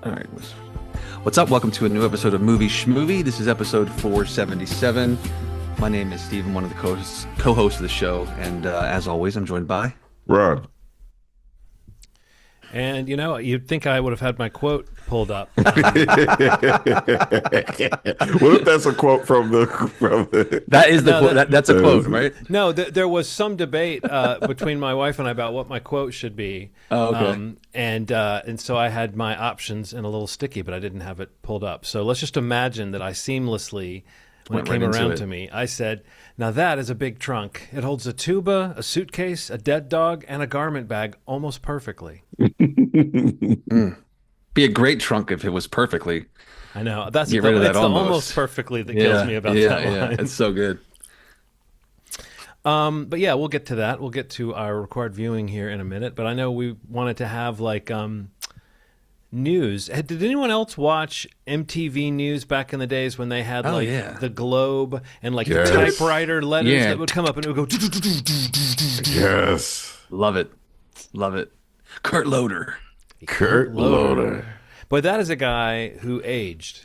All right. What's up? Welcome to a new episode of Movie Schmovie. This is episode 477. My name is Steve. I'm one of the co-hosts of the show. And as always, I'm joined by Rod. And, you'd think I would have had my quote pulled up. What if that's a quote from the... That is the quote. That's a quote, right? No, there was some debate between my wife and I about what my quote should be. Oh, okay. And so I had my options in a little sticky, but I didn't have it pulled up. So let's just imagine that I seamlessly, when it came around to me, I said, now that is a big trunk. It holds a tuba, a suitcase, a dead dog, and a garment bag almost perfectly. Be a great trunk if it was perfectly. I know. That's Get rid of that it's almost. the almost perfectly that kills me about that line. Yeah, it's so good. But yeah, we'll get to that. We'll get to our required viewing here in a minute. But I know we wanted to have news. Did anyone else watch MTV News back in the days when they had the globe and the typewriter letters that would come up and it would go? Yes. Love it. Kurt Loder. Kurt Loder. But that is a guy who aged.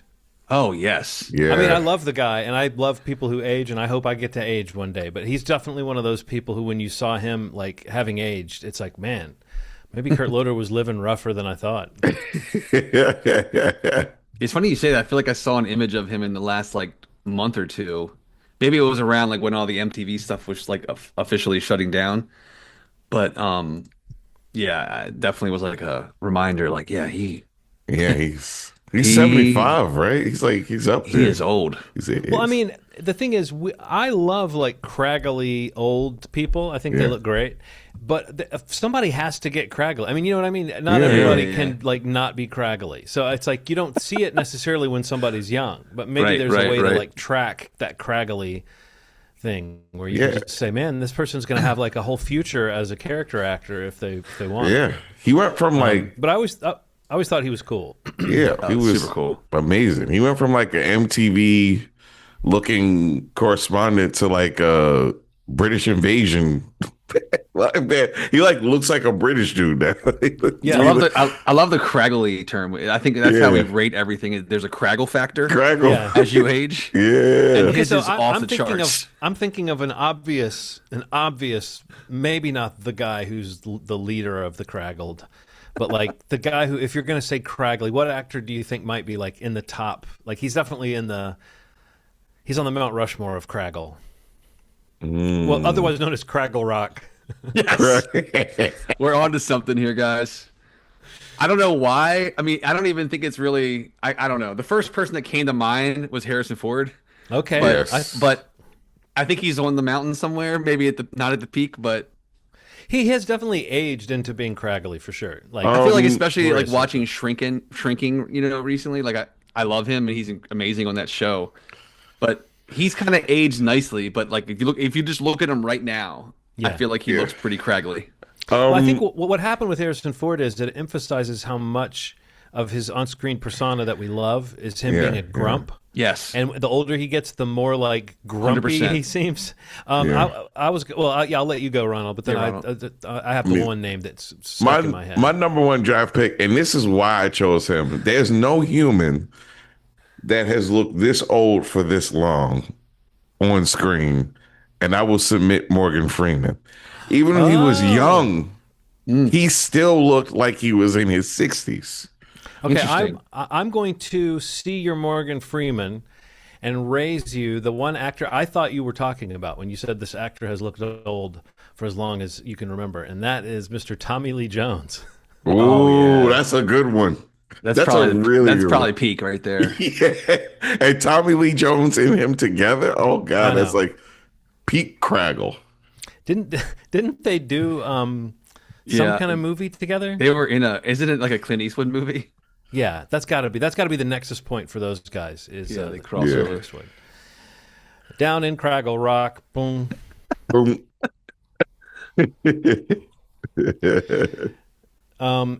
Oh, yes. Yeah. I mean, I love the guy, and I love people who age, and I hope I get to age one day. But he's definitely one of those people who, when you saw him, having aged, it's like, man, maybe Kurt Loder was living rougher than I thought. It's funny you say that. I feel like I saw an image of him in the last, month or two. Maybe it was around, when all the MTV stuff was, officially shutting down. But, yeah, it definitely was a reminder. He's 75, right? He's up there. He is old. Well, I mean, the thing is, I love craggly old people. I think they look great. But if somebody has to get craggly. I mean, you know what I mean? Not everybody can not be craggly. So it's you don't see it necessarily when somebody's young. But maybe there's a way to track that craggly thing where you can just say, man, this person's going to have a whole future as a character actor if they want. Yeah, he went from But I always thought he was cool. Yeah, he was super cool, amazing. He went from an MTV looking correspondent to a British invasion. Man, he looks like a British dude now. Yeah, I love the craggly term. I think that's how we rate everything. There's a craggle factor. As you age. Yeah. And his is off the charts. I'm thinking of an obvious, maybe not the guy who's the leader of the craggled, but the guy who, if you're going to say craggly, what actor do you think might be in the top? He's definitely he's on the Mount Rushmore of craggle. Well, otherwise known as Craggle Rock. Yes. We're on to something here, guys. I don't know why. I mean, I don't even think it's really, I don't know. The first person that came to mind was Harrison Ford. Okay. But I think he's on the mountain somewhere, maybe not at the peak, but he has definitely aged into being craggly for sure. I feel especially watching Shrinking, recently, I love him and he's amazing on that show. But he's kind of aged nicely, but if you just look at him right now, I feel like he looks pretty craggly. Well, I think what happened with Harrison Ford is that it emphasizes how much of his on-screen persona that we love is him being a grump. Yes, and the older he gets, the more grumpy 100%. He seems. I'll let you go, Ronald. But then I have the one name that's stuck in my head. My number one draft pick, and this is why I chose him. There's no human that has looked this old for this long on screen, and I will submit Morgan Freeman. Even when he was young, he still looked like he was in his 60s. Okay, I'm going to see your Morgan Freeman and raise you the one actor I thought you were talking about when you said this actor has looked old for as long as you can remember, and that is Mr. Tommy Lee Jones. Ooh, that's a good one. That's probably peak right there. Yeah. And Tommy Lee Jones and him together. Oh God, that's peak craggle. Didn't they do some kind of movie together? They were in isn't it a Clint Eastwood movie? Yeah, that's got to be the nexus point for those guys. They cross over. Eastwood. Down in Craggle Rock, boom, boom.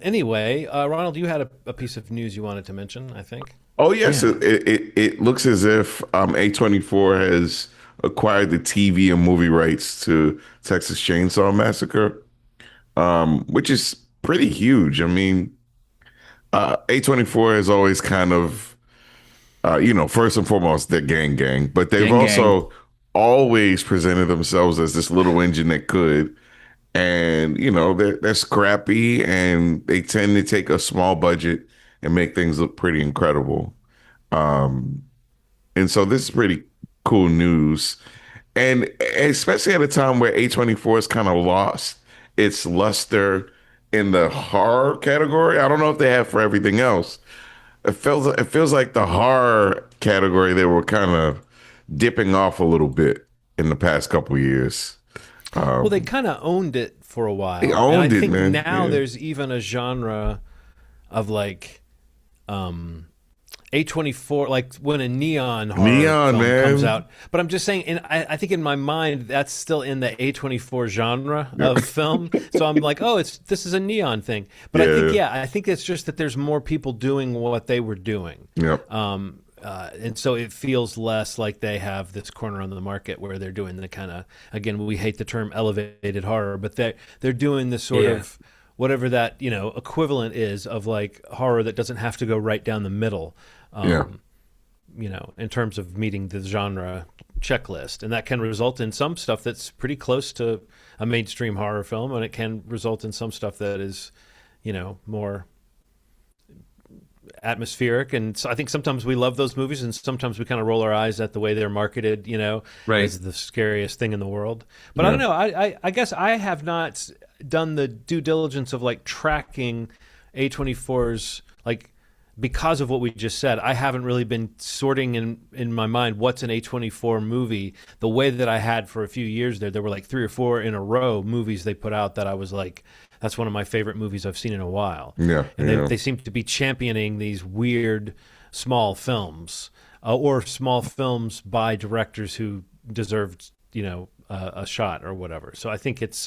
Anyway, Ronald, you had a piece of news you wanted to mention, I think. Oh, yes. Yeah. It looks as if A24 has acquired the TV and movie rights to Texas Chainsaw Massacre, which is pretty huge. I mean, A24 is always kind of, first and foremost, they're gang, but they've Gang gang. also always presented themselves as this little engine that could. And, they're scrappy and they tend to take a small budget and make things look pretty incredible. Um, and so this is pretty cool news. And especially at a time where A24 is kind of lost its luster in the horror category. I don't know if they have for everything else. It feels like the horror category they were kind of dipping off a little bit in the past couple of years. Well, they kind of owned it for a while. They And I owned it, think man. now Yeah. there's even a genre of like A24, like when a neon horror Neon, film man. comes out. But I'm just saying, and I think in my mind that's still in the A24 genre of film. So I'm like, oh, this is a neon thing. But I think it's just that there's more people doing what they were doing. Yep. And so it feels less like they have this corner on the market where they're doing the kind of, again, we hate the term elevated horror, but they're doing the sort of whatever that equivalent is of like horror that doesn't have to go right down the middle. Yeah. In terms of meeting the genre checklist, and that can result in some stuff that's pretty close to a mainstream horror film, and it can result in some stuff that is, more atmospheric. And so I think sometimes we love those movies and sometimes we kind of roll our eyes at the way they're marketed, Right. as the scariest thing in the world. But I don't know. I guess I have not done the due diligence of like tracking A24's, like, because of what we just said. I haven't really been sorting in my mind what's an A24 movie the way that I had for a few years there. There were like 3 or 4 in a row movies they put out that I was like, that's one of my favorite movies I've seen in a while. Yeah. And yeah. they seem to be championing these weird small films, or small films by directors who deserved, a shot or whatever. So I think it's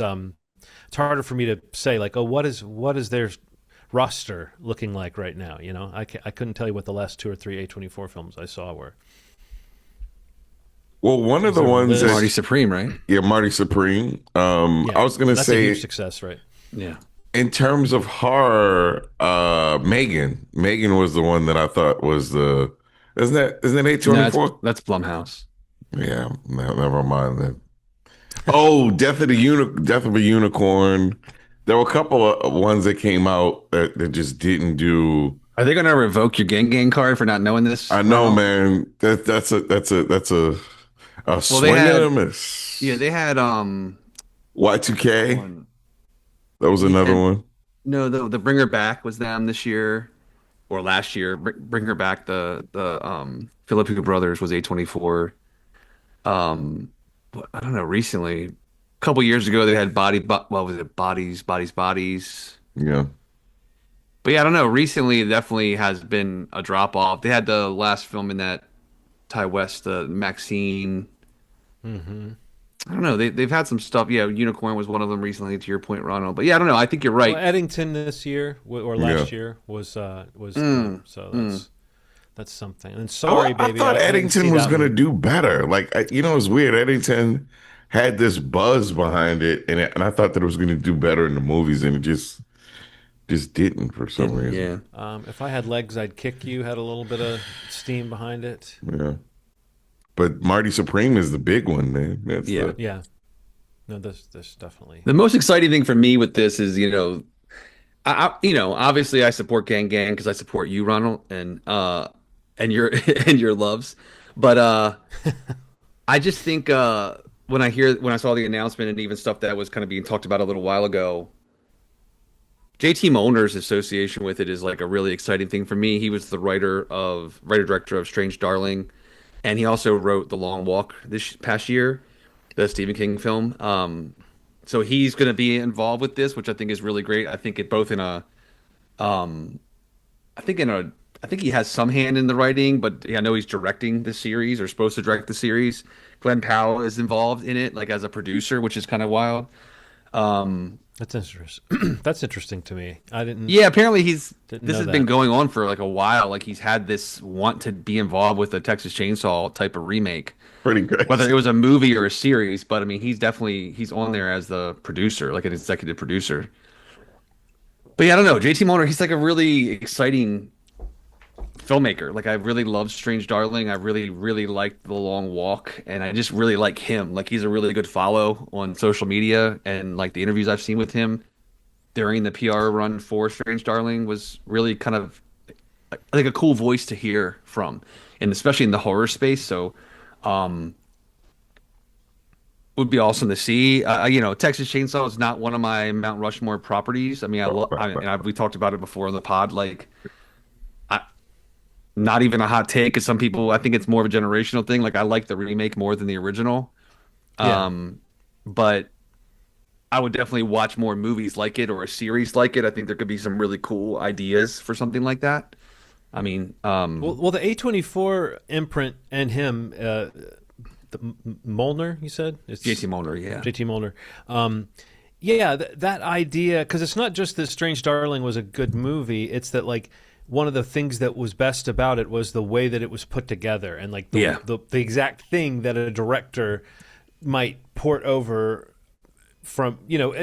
harder for me to say like, oh, what is their roster looking like right now? I couldn't tell you what the last 2 or 3 A24 films I saw were. Well, one of the there a ones list? that, Marty Supreme, right? yeah, Marty Supreme. Yeah, I was gonna that's a say, huge success, right? Yeah. in terms of horror, Megan was the one that I thought was the, isn't that No, that's A24? that's Blumhouse. Yeah, never mind then. Oh, Death of a Unicorn. There were a couple of ones that came out that just didn't do. Are they going to revoke your gang card for not knowing this, I know, Ronald? man. That's a Well, they swing and a had miss. yeah, they had Y2K. one. That was another And one. no, the Bring Her Back was them this year or last year. Bring Her Back, the Filipino Brothers was A24. Um, I don't know. Recently, a couple years ago, they had what was it? Bodies. Yeah. But yeah, I don't know. Recently, it definitely has been a drop off. They had the last film in that Ty West, Maxine. Mm-hmm. I don't know. They've had some stuff. Yeah, Unicorn was one of them recently. To your point, Ronald. But yeah, I don't know. I think you're right. Well, Eddington this year or last year was so that's something. And Sorry, I Baby. thought I didn't Eddington see was that going to one. do better. Like, it's weird. Eddington had this buzz behind it, and I thought that it was going to do better in the movies, and it just didn't for some Didn't- reason. yeah. If I Had Legs, I'd Kick You had a little bit of steam behind it. Yeah. But Marty Supreme is the big one, man. That's Yeah. Yeah. No, there's definitely. The most exciting thing for me with this is, obviously I support Gang because I support you, Ronald, and your and your loves. But I just think when I saw the announcement and even stuff that was kind of being talked about a little while ago, JT Molnar's association with it is like a really exciting thing for me. He was the writer director of Strange Darling, and he also wrote The Long Walk this past year, the Stephen King film. So he's going to be involved with this, which I think is really great. I think it both in a, I think in a, I think he has some hand in the writing, but I know he's directing the series or supposed to direct the series. Glenn Powell is involved in it, like as a producer, which is kind of wild. That's interesting. That's interesting to me. I didn't. Yeah, apparently this know has that. been going on for like a while. Like he's had this want to be involved with a Texas Chainsaw type of remake, pretty good. whether it was a movie or a series. But I mean, he's on there as the producer, like an executive producer. But yeah, I don't know. JT Mulner, he's like a really exciting filmmaker. Like I really love Strange Darling. I really, really liked The Long Walk, and I just really like him. Like he's a really good follow on social media, and like the interviews I've seen with him during the PR run for Strange Darling was really kind of I think a cool voice to hear from, and especially in the horror space. So, um, would be awesome to see. Texas Chainsaw is not one of my Mount Rushmore properties. I mean, we talked about it before on the pod. Like, I, not even a hot take. Because some people, I think it's more of a generational thing. Like, I like the remake more than the original. Yeah. But I would definitely watch more movies like it or a series like it. I think there could be some really cool ideas for something like that. I mean, Well, the A24 imprint and him, Molnar, you said? It's JT Mulner, yeah. JT Molnar. Yeah, that idea, because it's not just that Strange Darling was a good movie, it's that, like, one of the things that was best about it was the way that it was put together and, like, the exact thing that a director might port over from,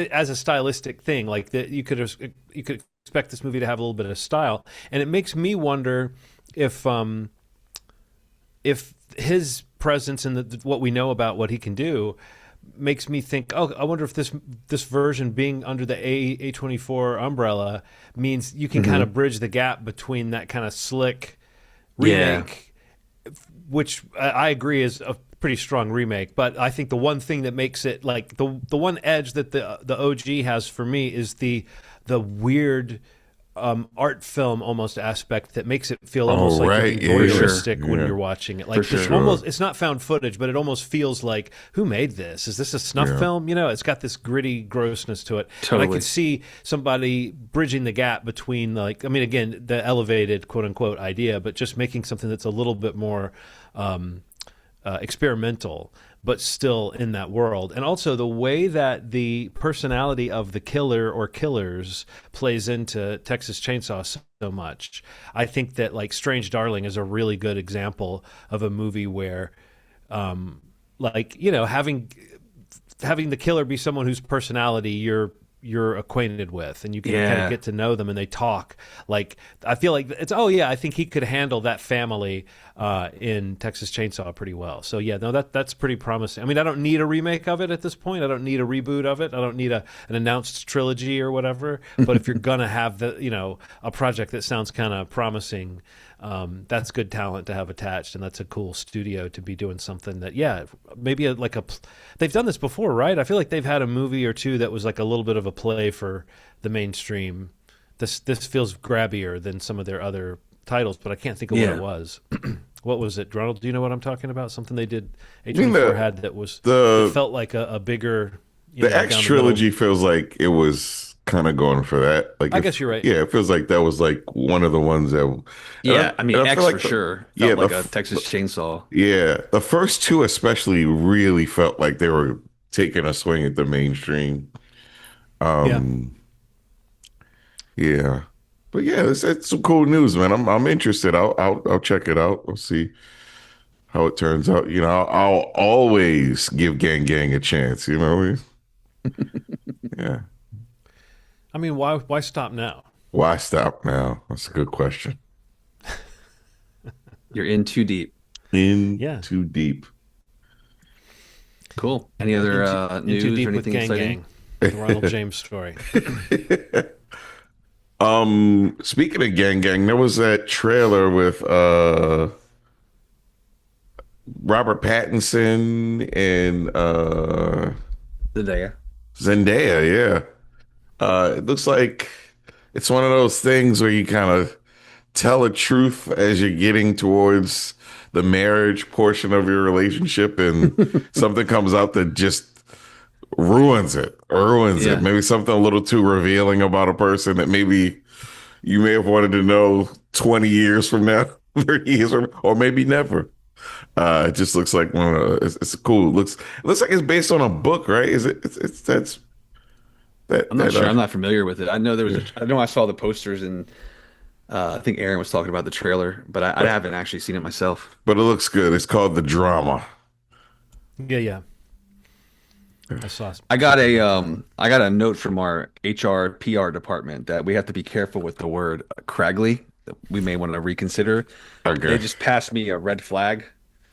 as a stylistic thing. Like, that you could expect this movie to have a little bit of style. And it makes me wonder if his presence and what we know about what he can do makes me think, oh, I wonder if this version being under the A24 umbrella means you can kind of bridge the gap between that kind of slick remake, which I agree is a pretty strong remake. But I think the one thing that makes it, like, the one edge that the OG has for me is the weird art film almost aspect that makes it feel almost like you're voyeuristic when you're watching it. Like it's not found footage, but it almost feels like, who made this? Is this a snuff film? It's got this gritty grossness to it. Totally. And I could see somebody bridging the gap between, like, I mean, again, the elevated quote unquote idea, but just making something that's a little bit more experimental, but still in that world. And also the way that the personality of the killer or killers plays into Texas Chainsaw so much. I think that, like, Strange Darling is a really good example of a movie where, having the killer be someone whose personality you're acquainted with, and you can kind of get to know them, and they talk. Like, I feel like it's, I think he could handle that family in Texas Chainsaw pretty well. So yeah, no, that's pretty promising. I mean, I don't need a remake of it at this point. I don't need a reboot of it. I don't need an announced trilogy or whatever. But if you're gonna have a project that sounds kind of promising, that's good talent to have attached, and that's a cool studio to be doing something that, maybe they've done this before, right? I feel like they've had a movie or two that was like a little bit of a play for the mainstream. This feels grabbier than some of their other titles, but I can't think of what it was. What was it, Ronald? Do you know what I'm talking about? Something they did A24 had that was it felt like a bigger. The X trilogy feels like it was kind of going for that. Like, I guess you're right. Yeah, it feels like that was like one of the ones that. I mean, X for sure felt like a Texas Chainsaw. Yeah, the first two especially really felt like they were taking a swing at the mainstream. Yeah. But yeah, it's some cool news, man. I'm interested. I'll check it out. We'll see how it turns out. I'll always give Gang Gang a chance. You know what I mean? Yeah. I mean, why stop now? Why stop now? That's a good question. You're in too deep. Too deep. Cool. Any other news too deep or anything with Gang exciting? Gang, the Ronald James story. Speaking of Gang Gang, there was that trailer with Robert Pattinson and Zendaya, yeah. It looks like it's one of those things where you kind of tell a truth as you're getting towards the marriage portion of your relationship, and something comes out that just ruins it. Maybe something a little too revealing about a person that maybe you may have wanted to know 20 years from now, 30 years from, or maybe never. It just looks like it's cool. It looks like it's based on a book, right? Is it? I'm not sure. I'm not familiar with it. I know I know I saw the posters, and I think Aaron was talking about the trailer, but I haven't actually seen it myself. But it looks good. It's called The Drama. Yeah. I saw. I got a note from our HR PR department that we have to be careful with the word craggly. We may want to reconsider. They Okay. just passed me a red flag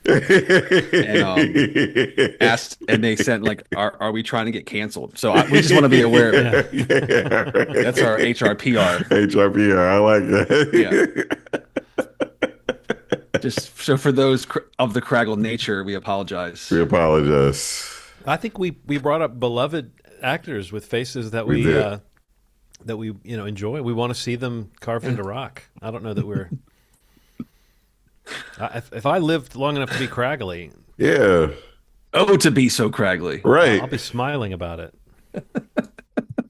Yeah. and asked, and they sent like, are we trying to get canceled? So we just want to be aware of it. That's our HR PR. HRPR. I like Yeah. that. Just so for those of the craggle nature, we apologize. We apologize. I think we brought up beloved actors with faces that We did. that we enjoy. We want to see them carved into rock. I don't know that we're. If I lived long enough to be craggly, Yeah. Oh, to be so craggly. Right. I'll be smiling about it.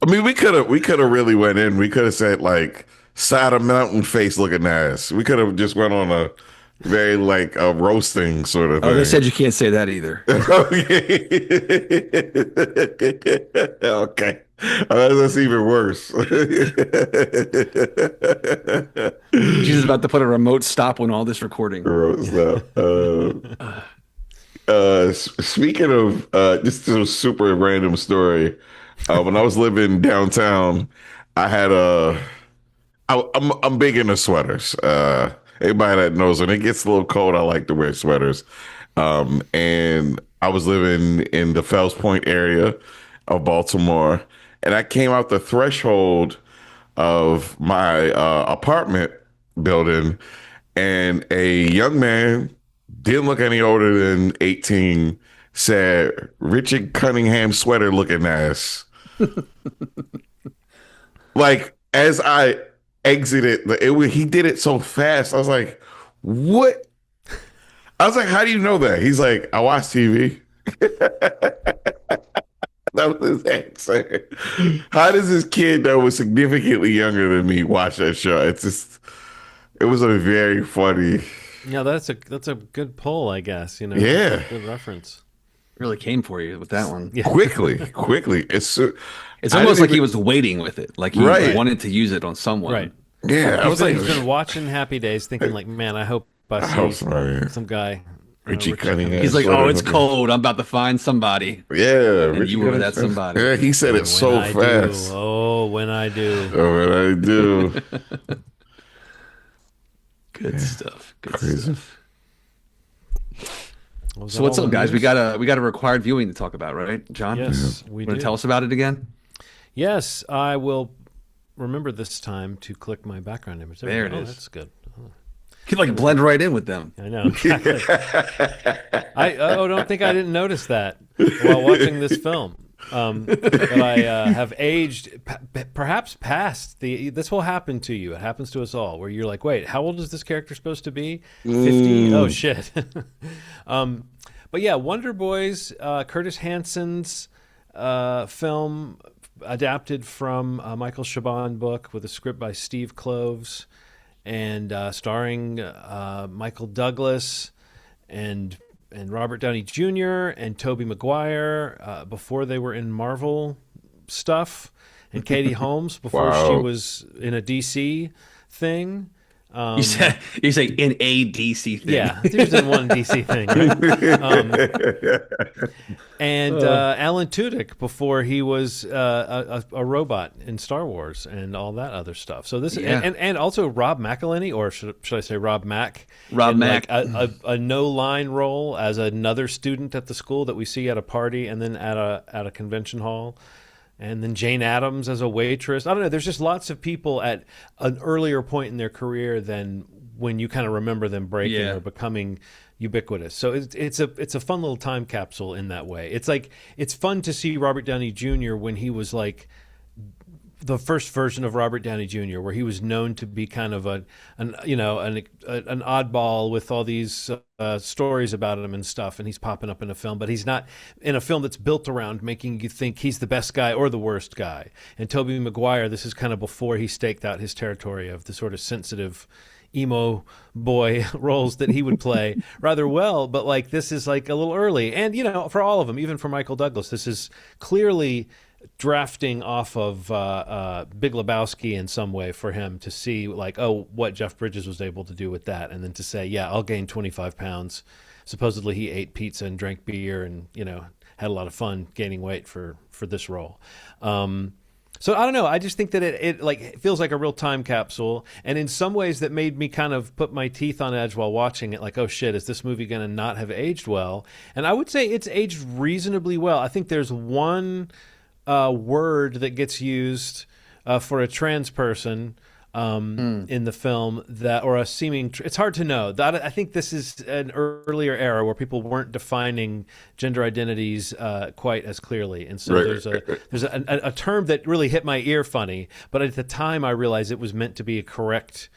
I mean, we could have really went in. We could have said like side of mountain face looking ass. We could have just went on a very like a roasting sort of Oh, they thing. said you can't say that either. Okay. That's even worse. She's about to put a remote stop on all this recording. Gross up. Speaking of just a super random story, when I was living downtown, I had I'm big into sweaters. Anybody that knows when it gets a little cold, I like to wear sweaters. And I was living in the Fells Point area of Baltimore, and I came out the threshold of my apartment building, and a young man didn't look any older than 18 said, "Richard Cunningham sweater looking ass." Like as I exited, he did it so fast. I was like, "What?" I was like, "How do you know that?" He's like, "I watch TV." That was his answer. How does this kid that was significantly younger than me watch that show? It was a very funny. Yeah, that's a good pull, I guess. Yeah. Good reference. Really came for you with that one. Yeah. Quickly. It's I almost didn't like he even- was waiting with it. Like he Right. wanted to use it on someone. Right. Yeah, I was like, He's been watching Happy Days, thinking like, man, I hope I hope see somebody- some guy. Richie Richard Cunningham. He's like, sweater oh, it's looking- cold. I'm about to find somebody. Yeah, And you were that somebody. Yeah, he said it so When I fast. do. Oh, when I do. Oh, what I do. Good stuff. Good Crazy. stuff. Was So that what's all up, the guys? We news? got a required viewing to talk about, right, John? Yes, we Want do. to tell us about it again? Yes, I will remember this time to click my background image. There we go. it Oh, is. that's good. Oh, You could like blend right in with them. I know. Exactly. I don't think I didn't notice that while watching this film. But I have aged, perhaps past the. This will happen to you. It happens to us all, where you're like, "Wait, how old is this character supposed to be? 50? Oh shit!" But yeah, Wonder Boys, Curtis Hanson's film, adapted from a Michael Chabon book with a script by Steve Kloves, and starring Michael Douglas and Robert Downey Jr. and Tobey Maguire before they were in Marvel stuff, and Katie Holmes before she Wow. was in a DC thing. You say in a DC thing. Yeah, there's been one DC thing, right? And Alan Tudyk before he was a robot in Star Wars and all that other stuff. So this Yeah. and also Rob McElhenney, or should I say Rob Mack? Rob in Mack. like a no line role as another student at the school that we see at a party and then at a convention hall. And then Jane Addams as a waitress. I don't know. There's just lots of people at an earlier point in their career than when you kind of remember them breaking Yeah. or becoming ubiquitous. So it's a fun little time capsule in that way. It's like it's fun to see Robert Downey Jr. when he was like the first version of Robert Downey Jr., where he was known to be kind of an oddball with all these stories about him and stuff, and he's popping up in a film, but he's not in a film that's built around making you think he's the best guy or the worst guy. And Tobey Maguire, this is kind of before he staked out his territory of the sort of sensitive emo boy roles that he would play rather well, but like this is like a little early. And for all of them, even for Michael Douglas, this is clearly drafting off of Big Lebowski in some way for him to see like, oh, what Jeff Bridges was able to do with that, and then to say, yeah, I'll gain 25 pounds. Supposedly he ate pizza and drank beer and had a lot of fun gaining weight for this role. So I don't know. I just think that it feels like a real time capsule, and in some ways that made me kind of put my teeth on edge while watching it. Like, oh shit, is this movie going to not have aged well? And I would say it's aged reasonably well. I think there's one word that gets used for a trans person in the film or a seeming. It's hard to know. I think this is an earlier era where people weren't defining gender identities quite as clearly, and so there's a term that really hit my ear funny. But at the time, I realized it was meant to be a correct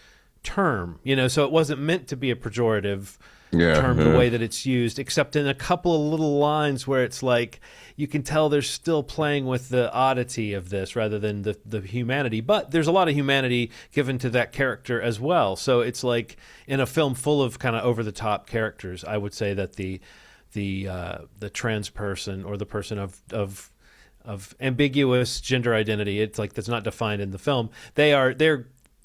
term. So it wasn't meant to be a pejorative term the way that it's used, except in a couple of little lines where it's like you can tell they're still playing with the oddity of this rather than the humanity. But there's a lot of humanity given to that character as well. So it's like in a film full of kind of over the top characters, I would say that the trans person or the person of ambiguous gender identity, it's like that's not defined in the film.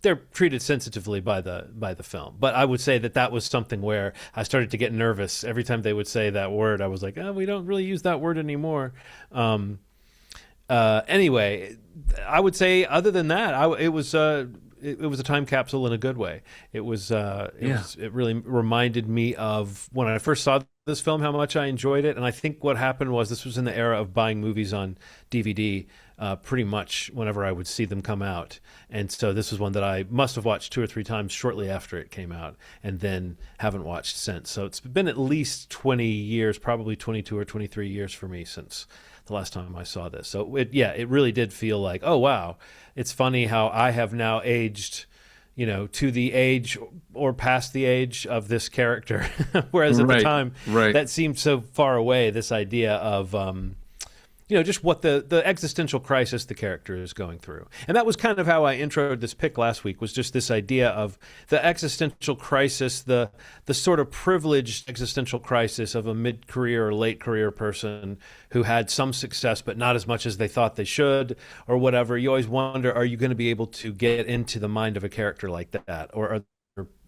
They're treated sensitively by the film. But I would say that was something where I started to get nervous every time they would say that word. I was like, oh, we don't really use that word anymore. Anyway, I would say other than that, it was a time capsule in a good way. It really reminded me of when I first saw this film, how much I enjoyed it. And I think what happened was this was in the era of buying movies on DVD pretty much whenever I would see them come out. And so this was one that I must have watched 2 or 3 times shortly after it came out and then haven't watched since. So it's been at least 20 years, probably 22 or 23 years for me since the last time I saw this. So it really did feel like, oh, wow, it's funny how I have now aged, to the age or past the age of this character. Whereas at the time, that seemed so far away, this idea of, just what the existential crisis the character is going through. And that was kind of how I introed this pick last week, was just this idea of the existential crisis, the sort of privileged existential crisis of a mid-career or late-career person who had some success but not as much as they thought they should or whatever. You always wonder, are you going to be able to get into the mind of a character like that? Or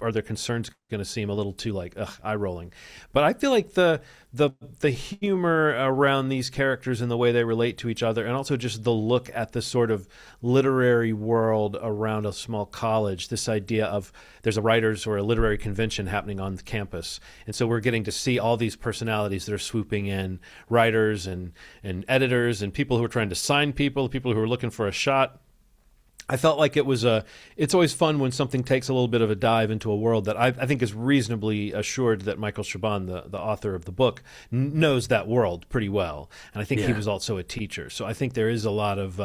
are their concerns going to seem a little too like eye rolling? But I feel like the humor around these characters and the way they relate to each other, and also just the look at the sort of literary world around a small college, this idea of there's a writers or a literary convention happening on the campus, and so we're getting to see all these personalities that are swooping in, writers and editors and people who are trying to sign people who are looking for a shot. I felt like it's always fun when something takes a little bit of a dive into a world that I think is reasonably assured that Michael Chabon, the author of the book, knows that world pretty well. And I think he was also a teacher. So I think there is a lot of,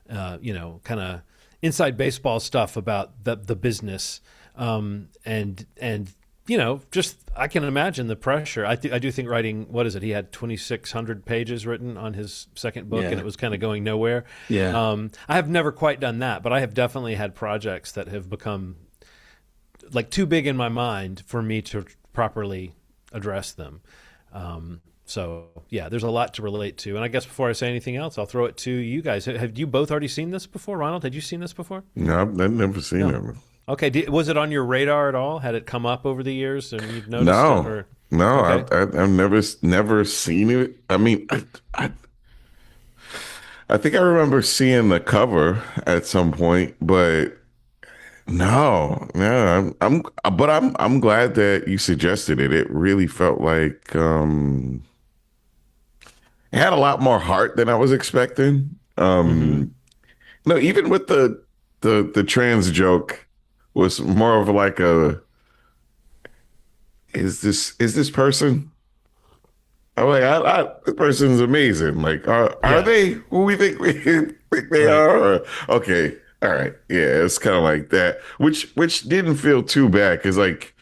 kind of inside baseball stuff about the business. And just I can imagine the pressure. I do think writing, what is it? He had 2,600 pages written on his second book, and it was kind of going nowhere. Yeah. I have never quite done that, but I have definitely had projects that have become like too big in my mind for me to properly address them. So yeah, there's a lot to relate to. And I guess before I say anything else, I'll throw it to you guys. Have you both already seen this before? Ronald, had you seen this before? No, I've never seen it. Okay, was it on your radar at all? Had it come up over the years and you've noticed it? Or? No, Okay. I've never seen it. I mean, I think I remember seeing the cover at some point, but no, I'm glad that you suggested it. It really felt like it had a lot more heart than I was expecting. No, even with the trans joke was more of like is this person? I'm like, this person's amazing. Like, are they who we think they are? Okay, all right, yeah, it's kind of like that, which didn't feel too bad because like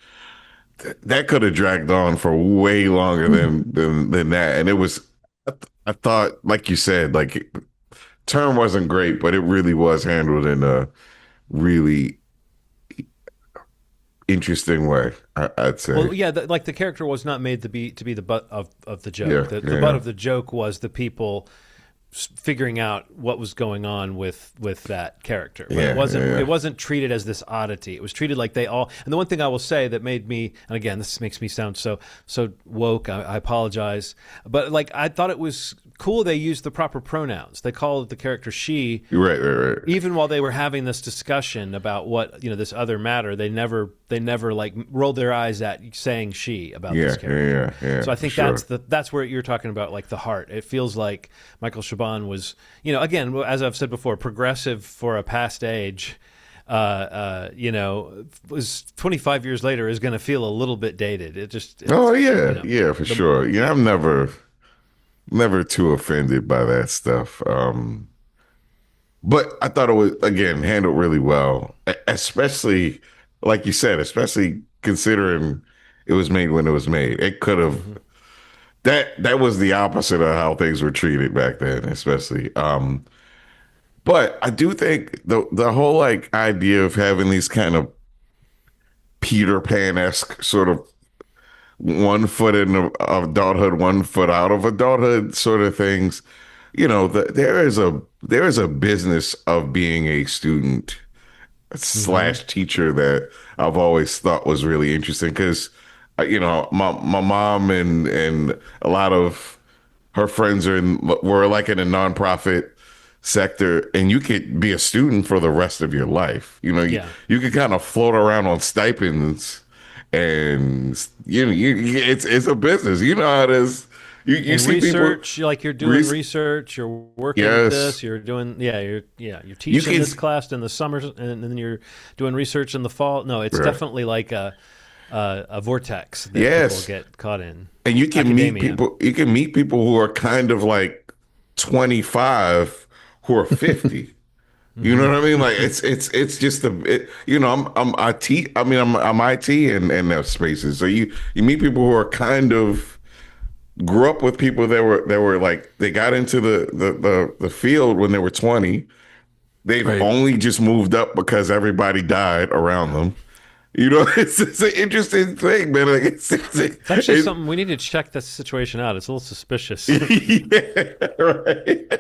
that could have dragged on for way longer than that, and it was. I thought, like you said, like term wasn't great, but it really was handled in a really interesting way. I'd say. Well, yeah, like the character was not made to be the butt of the joke. The butt of the joke was the people figuring out what was going on with that character. But Yeah, it wasn't treated as this oddity. It was treated like they all. And the one thing I will say that made me, and again, this makes me sound so woke. I apologize, but like I thought it was cool they used the proper pronouns. They called the character she. Right. Even while they were having this discussion about what this other matter, they never like rolled their eyes at saying she about this character. Yeah. So I think that's where you're talking about, like the heart. It feels like Michael Chabon was, again, as I've said before, progressive for a past age. Was 25 years later is going to feel a little bit dated. For sure. Yeah, I'm never too offended by that stuff. But I thought it was, again, handled really well, especially like you said, especially considering it was made when it was made. It could have that was the opposite of how things were treated back then, especially. But I do think the whole like idea of having these kind of Peter Pan-esque sort of 1 foot in adulthood, 1 foot out of adulthood sort of things. There is a business of being a student / teacher that I've always thought was really interesting because, my mom and a lot of her friends were like in a nonprofit sector, and you could be a student for the rest of your life. You could kind of float around on stipends, and it's a business. You know how it is. You see research, people, like you're doing research, you're working with this, you're doing, you're teaching this class in the summers, and then you're doing research in the fall. No, it's definitely like a vortex that people get caught in. And you can meet people. You can meet people who are kind of like 25 who are 50. You know what I mean? Like it's just I'm IT. I mean, I'm IT in those spaces. So you meet people who are kind of grew up with people that were like they got into the field when they were 20. They've only just moved up because everybody died around them. It's an interesting thing, man. Like it's actually something we need to check this situation out. It's a little suspicious. Yeah, right.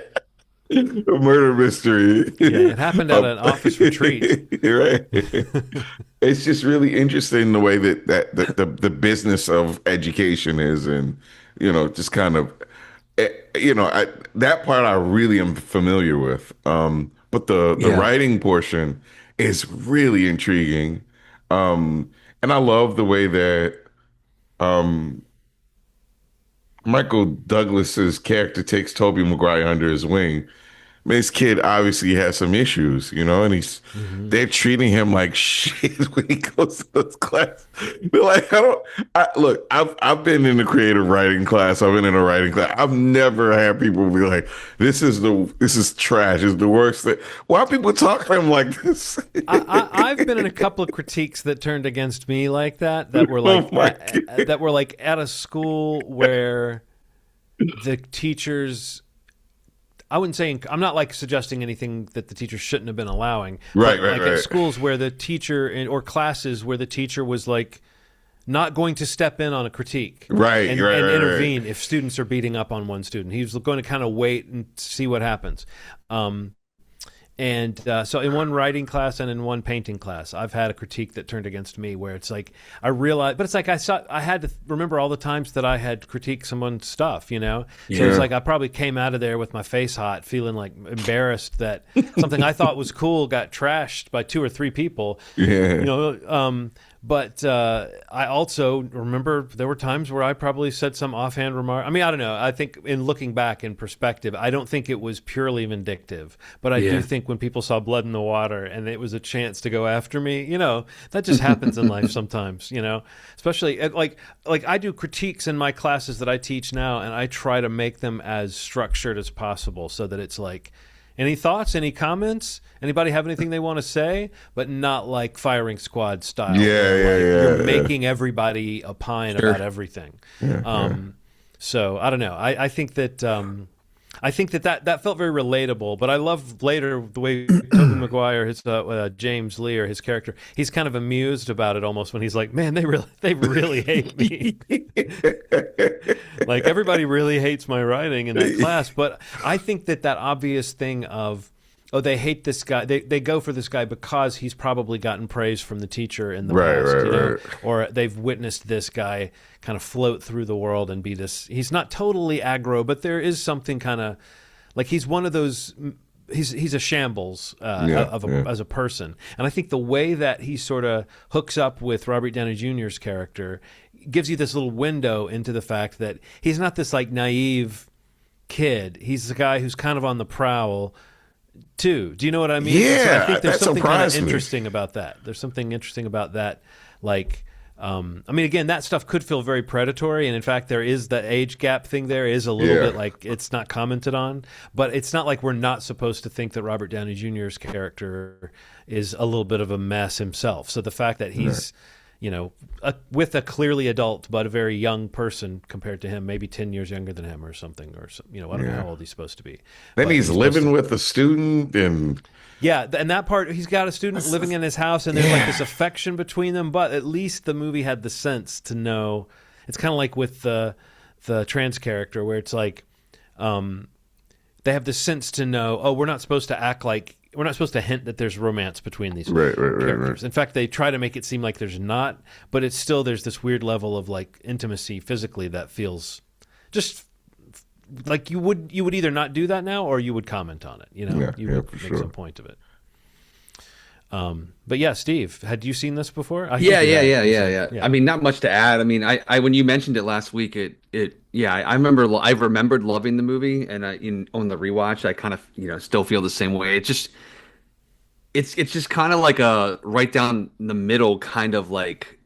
A murder mystery. Yeah, it happened at an office retreat. Right. It's just really interesting the way that the business of education is, and just kind of, that part I really am familiar with. But the writing portion is really intriguing. And I love the way that Michael Douglas's character takes Tobey Maguire under his wing. I mean, this kid obviously has some issues, and they're treating him like shit when he goes to this class. They're like, look, I've been in a creative writing class. I've been in a writing class. I've never had people be like, this is trash. It's the worst thing. Why are people talking to him like this? I've been in a couple of critiques that turned against me like that were like, that were like at a school where the teachers, I wouldn't say, I'm not like suggesting anything that the teacher shouldn't have been allowing. Right. At schools where the teacher, or classes where the teacher was like not going to step in on a critique. And intervene if students are beating up on one student. He was going to kind of wait and see what happens. So in one writing class and in one painting class, I've had a critique that turned against me where it's like, I realized, but it's like I had to remember all the times that I had critiqued someone's stuff, So it's like I probably came out of there with my face hot, feeling like embarrassed that something I thought was cool got trashed by 2 or 3 people. But I also remember there were times where I probably said some offhand remark. I mean, I don't know. I think in looking back in perspective, I don't think it was purely vindictive. But I do think when people saw blood in the water and it was a chance to go after me, that just happens in life sometimes, Especially like I do critiques in my classes that I teach now, and I try to make them as structured as possible so that it's like, any thoughts? Any comments? Anybody have anything they want to say? But not like firing squad style. You're making everybody opine about everything. So I don't know. I think that I think that felt very relatable, but I love later the way Tobey Maguire, his James Lear, his character, he's kind of amused about it almost when he's like, "Man, they really hate me." Like everybody really hates my writing in that class, but I think that obvious thing of they hate this guy. They go for this guy because he's probably gotten praise from the teacher in the past, or they've witnessed this guy kind of float through the world and be this. He's not totally aggro, but there is something kind of like he's one of those. He's a shambles as a person, and I think the way that he sort of hooks up with Robert Downey Jr.'s character gives you this little window into the fact that he's not this like naive kid. He's the guy who's kind of on the prowl too. Do you know what I mean? Yeah, so I think there's something kind of me. interesting about that. There's something interesting about that. Like, I mean, again, that stuff could feel very predatory, and in fact, there is the age gap thing. There is a little bit like it's not commented on, but it's not like we're not supposed to think that Robert Downey Jr.'s character is a little bit of a mess himself. So the fact that he's with a clearly adult but a very young person compared to him, maybe 10 years younger than him or something, or I don't know how old he's supposed to be. Then but he's living with a student and and that part, he's got a student living in his house, and there's like this affection between them. But at least the movie had the sense to know. It's kind of like with the trans character, where it's like they have the sense to know. Oh, we're not supposed to hint that there's romance between these characters. In fact, they try to make it seem like there's not, but it's still there's this weird level of like intimacy physically that feels just like you would either not do that now or you would comment on it. You would make some point of it. But yeah, Steve, had you seen this before? Yeah. I mean, not much to add. I mean, I when you mentioned it last week, I remembered loving the movie, and on the rewatch, I kind of still feel the same way. It's just kind of like a right down the middle kind of like,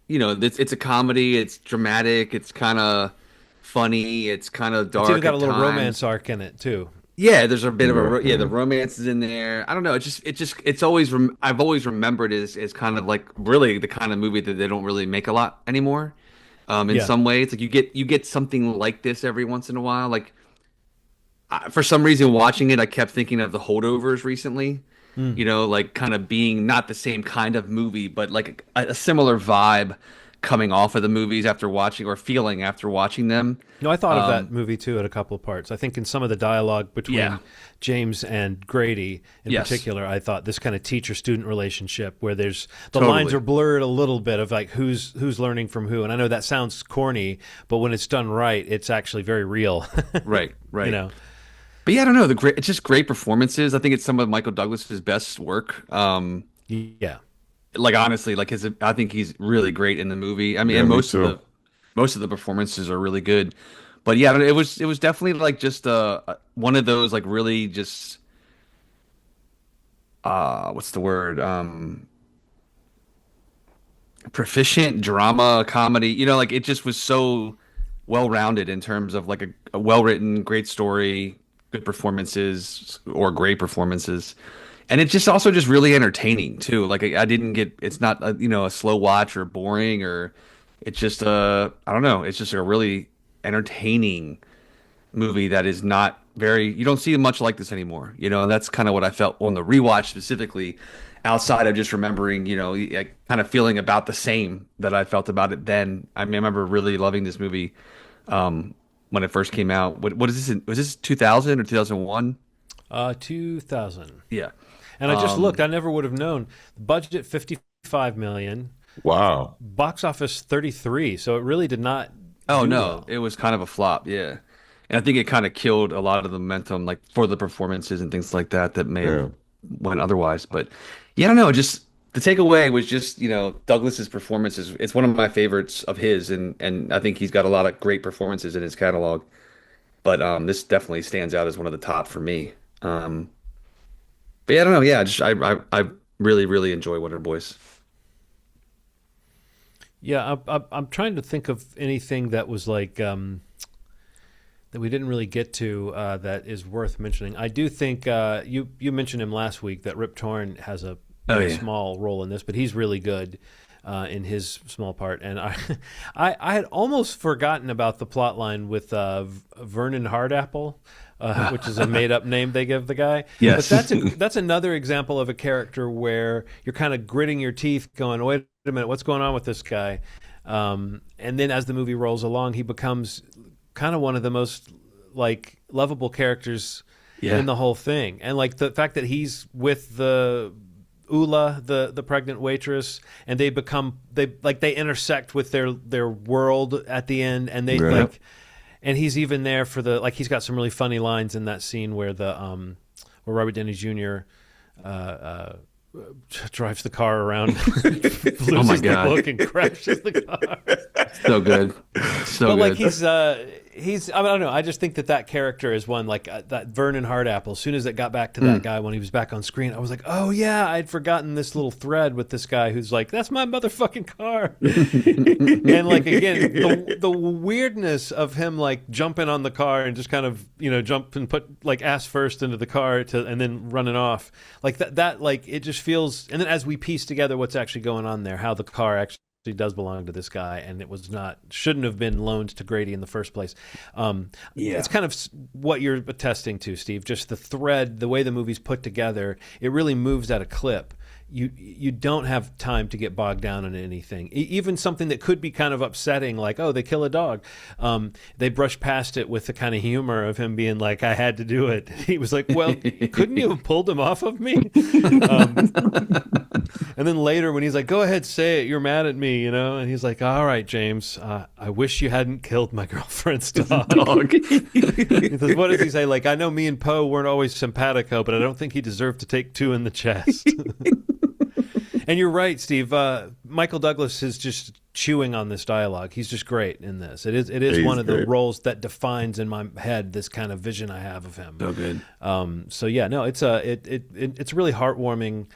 it's a comedy, it's dramatic, it's kind of funny, it's kind of dark. It's even got a little romance arc in it too. Yeah, there's a bit of the romance is in there. I don't know. It's always I've always remembered it as kind of like really the kind of movie that they don't really make a lot anymore. In some ways, like you get something like this every once in a while. Like for some reason, watching it, I kept thinking of The Holdovers recently. Like kind of being not the same kind of movie, but like a similar vibe coming off of the movies after watching or feeling after watching them. No, I thought of that movie too at a couple of parts. I think in some of the dialogue between James and Grady in particular, I thought this kind of teacher-student relationship where there's the lines are blurred a little bit of like who's learning from who. And I know that sounds corny, but when it's done right, it's actually very real. Right. But yeah, I don't know. It's just great performances. I think it's some of Michael Douglas's best work. Like honestly, like I think he's really great in the movie. I mean, and most of the performances are really good. But yeah, it was definitely like just one of those like really just what's the word? Proficient drama comedy. Like it just was so well rounded in terms of like a well written, great story, good performances or great performances. And it's just also just really entertaining too. Like I didn't get, it's not a slow watch or boring or it's just I don't know. It's just a really entertaining movie that is not you don't see much like this anymore. And that's kind of what I felt on the rewatch specifically, outside of just remembering, kind of feeling about the same that I felt about it then. I mean, I remember really loving this movie when it first came out. What is this? Was this 2000 or 2001? 2000. Yeah. And I just looked. I never would have known. Budget $55 million. Wow. Box office 33. So it really did not. Oh no, well. It was kind of a flop. Yeah, and I think it kind of killed a lot of the momentum, like for the performances and things like that may have went otherwise. But yeah, I don't know. Just the takeaway was just Douglas's performances. It's one of my favorites of his, and I think he's got a lot of great performances in his catalog. But this definitely stands out as one of the top for me. But yeah, I don't know. Yeah, I really, really enjoy Wonder Boys. Yeah, I'm trying to think of anything that was like that we didn't really get to that is worth mentioning. I do think you mentioned him last week that Rip Torn has a small role in this, but he's really good. in his small part. And I had almost forgotten about the plot line with Vernon Hardapple. Which is a made-up name they give the guy. Yes. But that's another example of a character where you're kind of gritting your teeth going, wait a minute, what's going on with this guy? And then as the movie rolls along, he becomes kind of one of the most like lovable characters in the whole thing. And like the fact that he's with the Ula, the pregnant waitress, and they intersect with their world at the end, and they like. And he's even there for he's got some really funny lines in that scene where where Robert Downey Jr. Drives the car around, loses the book and crashes the car. So good. But like he's I don't know. I just think that character is one like that Vernon Hardapple. As soon as it got back to that guy when he was back on screen, I was like, oh yeah, I'd forgotten this little thread with this guy who's like, that's my motherfucking car. And like again, the weirdness of him like jumping on the car and just kind of jump and put like ass first into the car and then running off like that like it just feels. And then as we piece together what's actually going on there, how the car actually does belong to this guy, and it shouldn't have been loaned to Grady in the first place. It's kind of what you're attesting to, Steve. Just the thread, the way the movie's put together, it really moves at a clip. You don't have time to get bogged down in anything. Even something that could be kind of upsetting, like, oh, they kill a dog. They brush past it with the kind of humor of him being like, I had to do it. He was like, well, couldn't you have pulled him off of me? And then later when he's like, go ahead, say it. You're mad at me, And he's like, all right, James, I wish you hadn't killed my girlfriend's dog. He says, what does he say? Like, I know me and Poe weren't always simpatico, but I don't think he deserved to take two in the chest. And you're right, Steve. Michael Douglas is just chewing on this dialogue. He's just great in this. It is one of the roles that defines in my head this kind of vision I have of him. So good. So yeah, no, it's a really heartwarming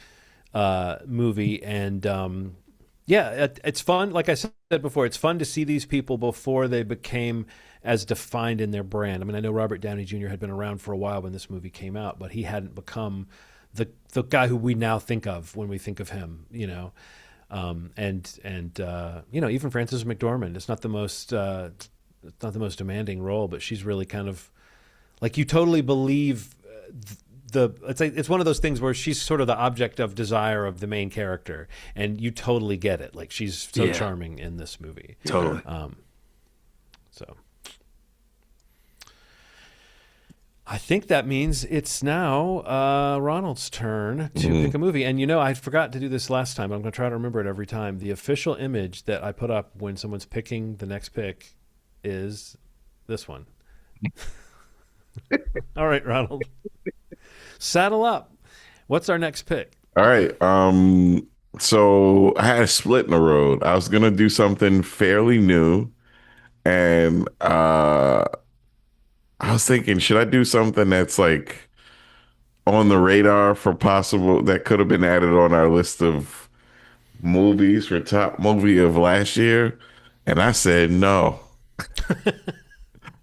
movie, and it's fun. Like I said before, it's fun to see these people before they became as defined in their brand. I mean, I know Robert Downey Jr. had been around for a while when this movie came out, but he hadn't become the guy who we now think of when we think of him, even Frances McDormand. It's not the most demanding role, but she's really kind of like you totally believe it's one of those things where she's sort of the object of desire of the main character, and you totally get it. Like she's so charming in this movie. Totally. So. I think that means it's now Ronald's turn to pick a movie. And, I forgot to do this last time. I'm going to try to remember it every time. The official image that I put up when someone's picking the next pick is this one. All right, Ronald. Saddle up. What's our next pick? All right. So I had a split in the road. I was going to do something fairly new. And I was thinking, should I do something that's like on the radar for possible that could have been added on our list of movies for top movie of last year? And I said, no.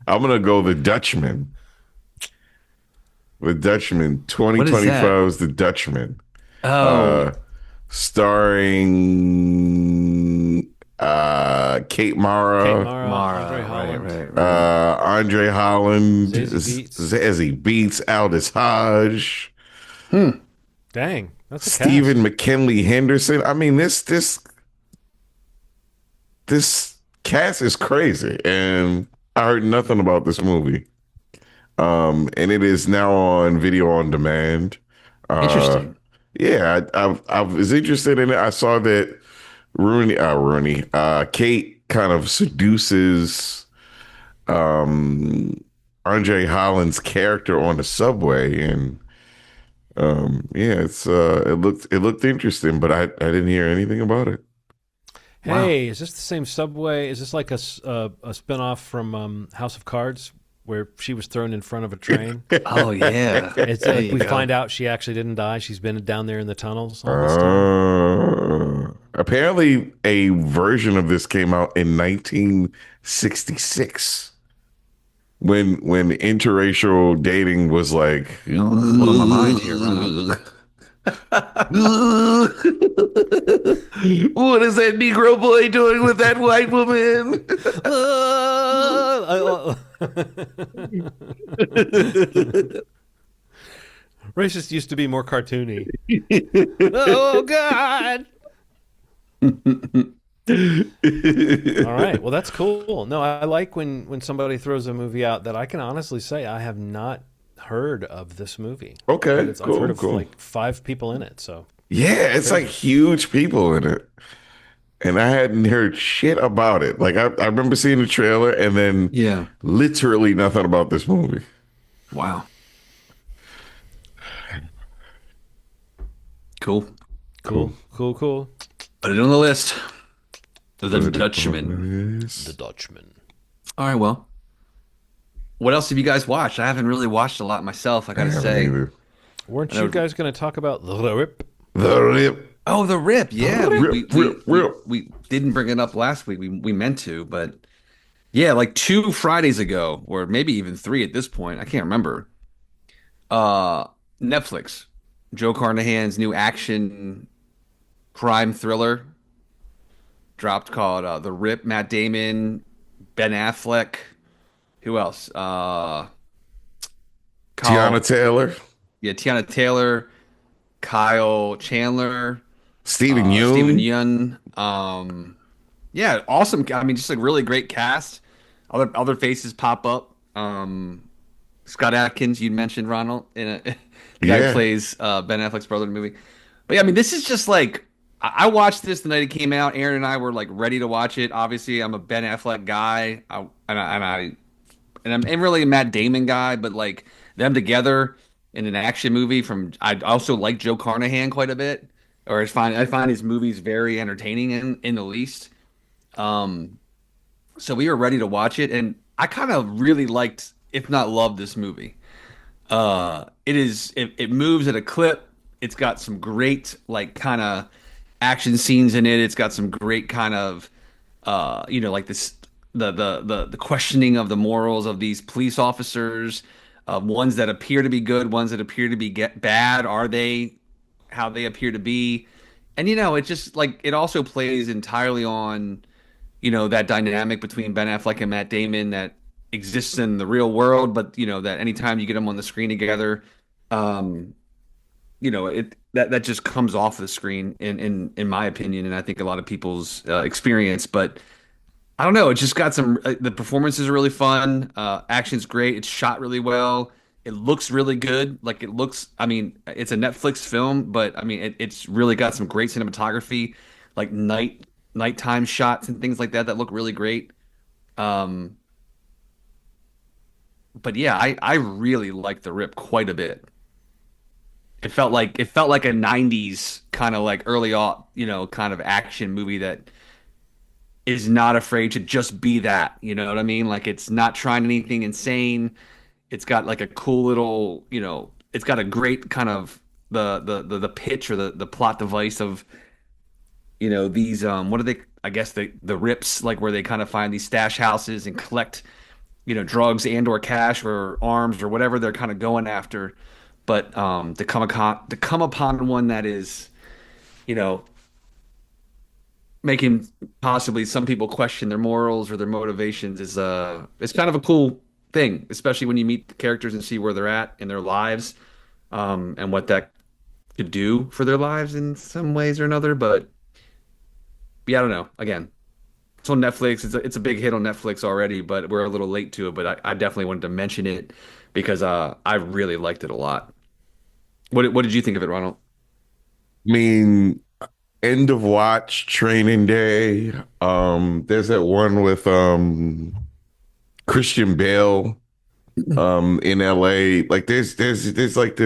I'm going to go The Dutchman. The Dutchman, 2025 is The Dutchman. Oh. Starring Kate Mara, Andre Holland, Andre Holland, Zazie Beetz, Aldous Hodge. Dang, that's a Stephen McKinley Henderson. I mean, this cast is crazy, and I heard nothing about this movie. And it is now on video on demand. Interesting. Yeah, I was interested in it. I saw that Kate kind of seduces Andre Holland's character on the subway, and it looked interesting, but I didn't hear anything about it. Hey, Is this the same subway? Is this like a spinoff from House of Cards, where she was thrown in front of a train? Oh yeah. We find out she actually didn't die. She's been down there in the tunnels all this time. Apparently, a version of this came out in 1966, when interracial dating was like. Blowing my mind here, Ronald. What is that Negro boy doing with that white woman? Racist used to be more cartoony. Oh God! All right, well that's cool. No, I like when somebody throws a movie out that I can honestly say I have not heard of this movie. Okay, I've heard cool, of cool. like 5 people in it. So Yeah, it's like crazy. huge people in it. And I hadn't heard shit about it. Like I remember seeing the trailer and then Yeah. literally nothing about this movie. Wow. Cool. Cool, cool, cool. Put it on the list. The Put it Dutchman. on The this. Dutchman. All right, well. What else have you guys watched? I haven't really watched a lot myself, I I gotta haven't say. either. Weren't I you know- guys going to talk about the Rip? The Rip. Oh, the Rip. Yeah, Rip, Rip, Rip. we didn't bring it up last week. We meant to, but yeah, like 2 Fridays ago, or maybe even three at this point. I can't remember. Uh, Netflix. Joe Carnahan's new action crime thriller dropped called The Rip. Matt Damon, Ben Affleck. Who else? Tiana Kyle, Taylor. yeah, Tiana Taylor, Kyle Chandler, Stephen Stephen Yeun. Yeun. Yeah, awesome. I mean, just a really great cast. Other faces pop up. Scott Adkins, you mentioned Ronald, in a the guy who Yeah. plays Ben Affleck's brother in the movie. But yeah, I mean, this is just like I watched this the night it came out. Aaron and I were like ready to watch it. Obviously, I'm a Ben Affleck guy, and I'm really a Matt Damon guy. But like them together in an action movie from I also like Joe Carnahan quite a bit, or I find his movies very entertaining in the least. Um, so we were ready to watch it, and I kind of really liked, if not loved, this movie. It moves at a clip. It's got some great like kind of action scenes in it. It's got some great kind of like this the questioning of the morals of these police officers, ones that appear to be good, ones that appear to be bad. Are they how they appear to be? And it just like it also plays entirely on that dynamic between Ben Affleck and Matt Damon that exists in the real world, but that anytime you get them on the screen together, um, that just comes off the screen in my opinion, and I think a lot of people's experience. But I don't know, it just got some. The performances are really fun. Action's great. It's shot really well. It looks really good. Like it looks. I mean, it's a Netflix film, but I mean, it's really got some great cinematography, like nighttime shots and things like that look really great. Um, but yeah, I really like The Rip quite a bit. It felt like a '90s kind of like early aught, kind of action movie that is not afraid to just be that. You know what I mean? Like it's not trying anything insane. It's got like a cool little, it's got a great kind of the pitch or the plot device of these what are they, I guess the rips, like where they kind of find these stash houses and collect drugs and or cash or arms or whatever they're kind of going after. But to come upon one that is you know making possibly some people question their morals or their motivations is it's kind of a cool thing, especially when you meet the characters and see where they're at in their lives, and what that could do for their lives in some ways or another. But yeah, I don't know. Again, it's on Netflix. It's a big hit on Netflix already, but we're a little late to it. But I definitely wanted to mention it because I really liked it a lot. What did you think of it, Ronald? I mean, end of watch, training day. There's that one with Christian Bale in LA. Like there's like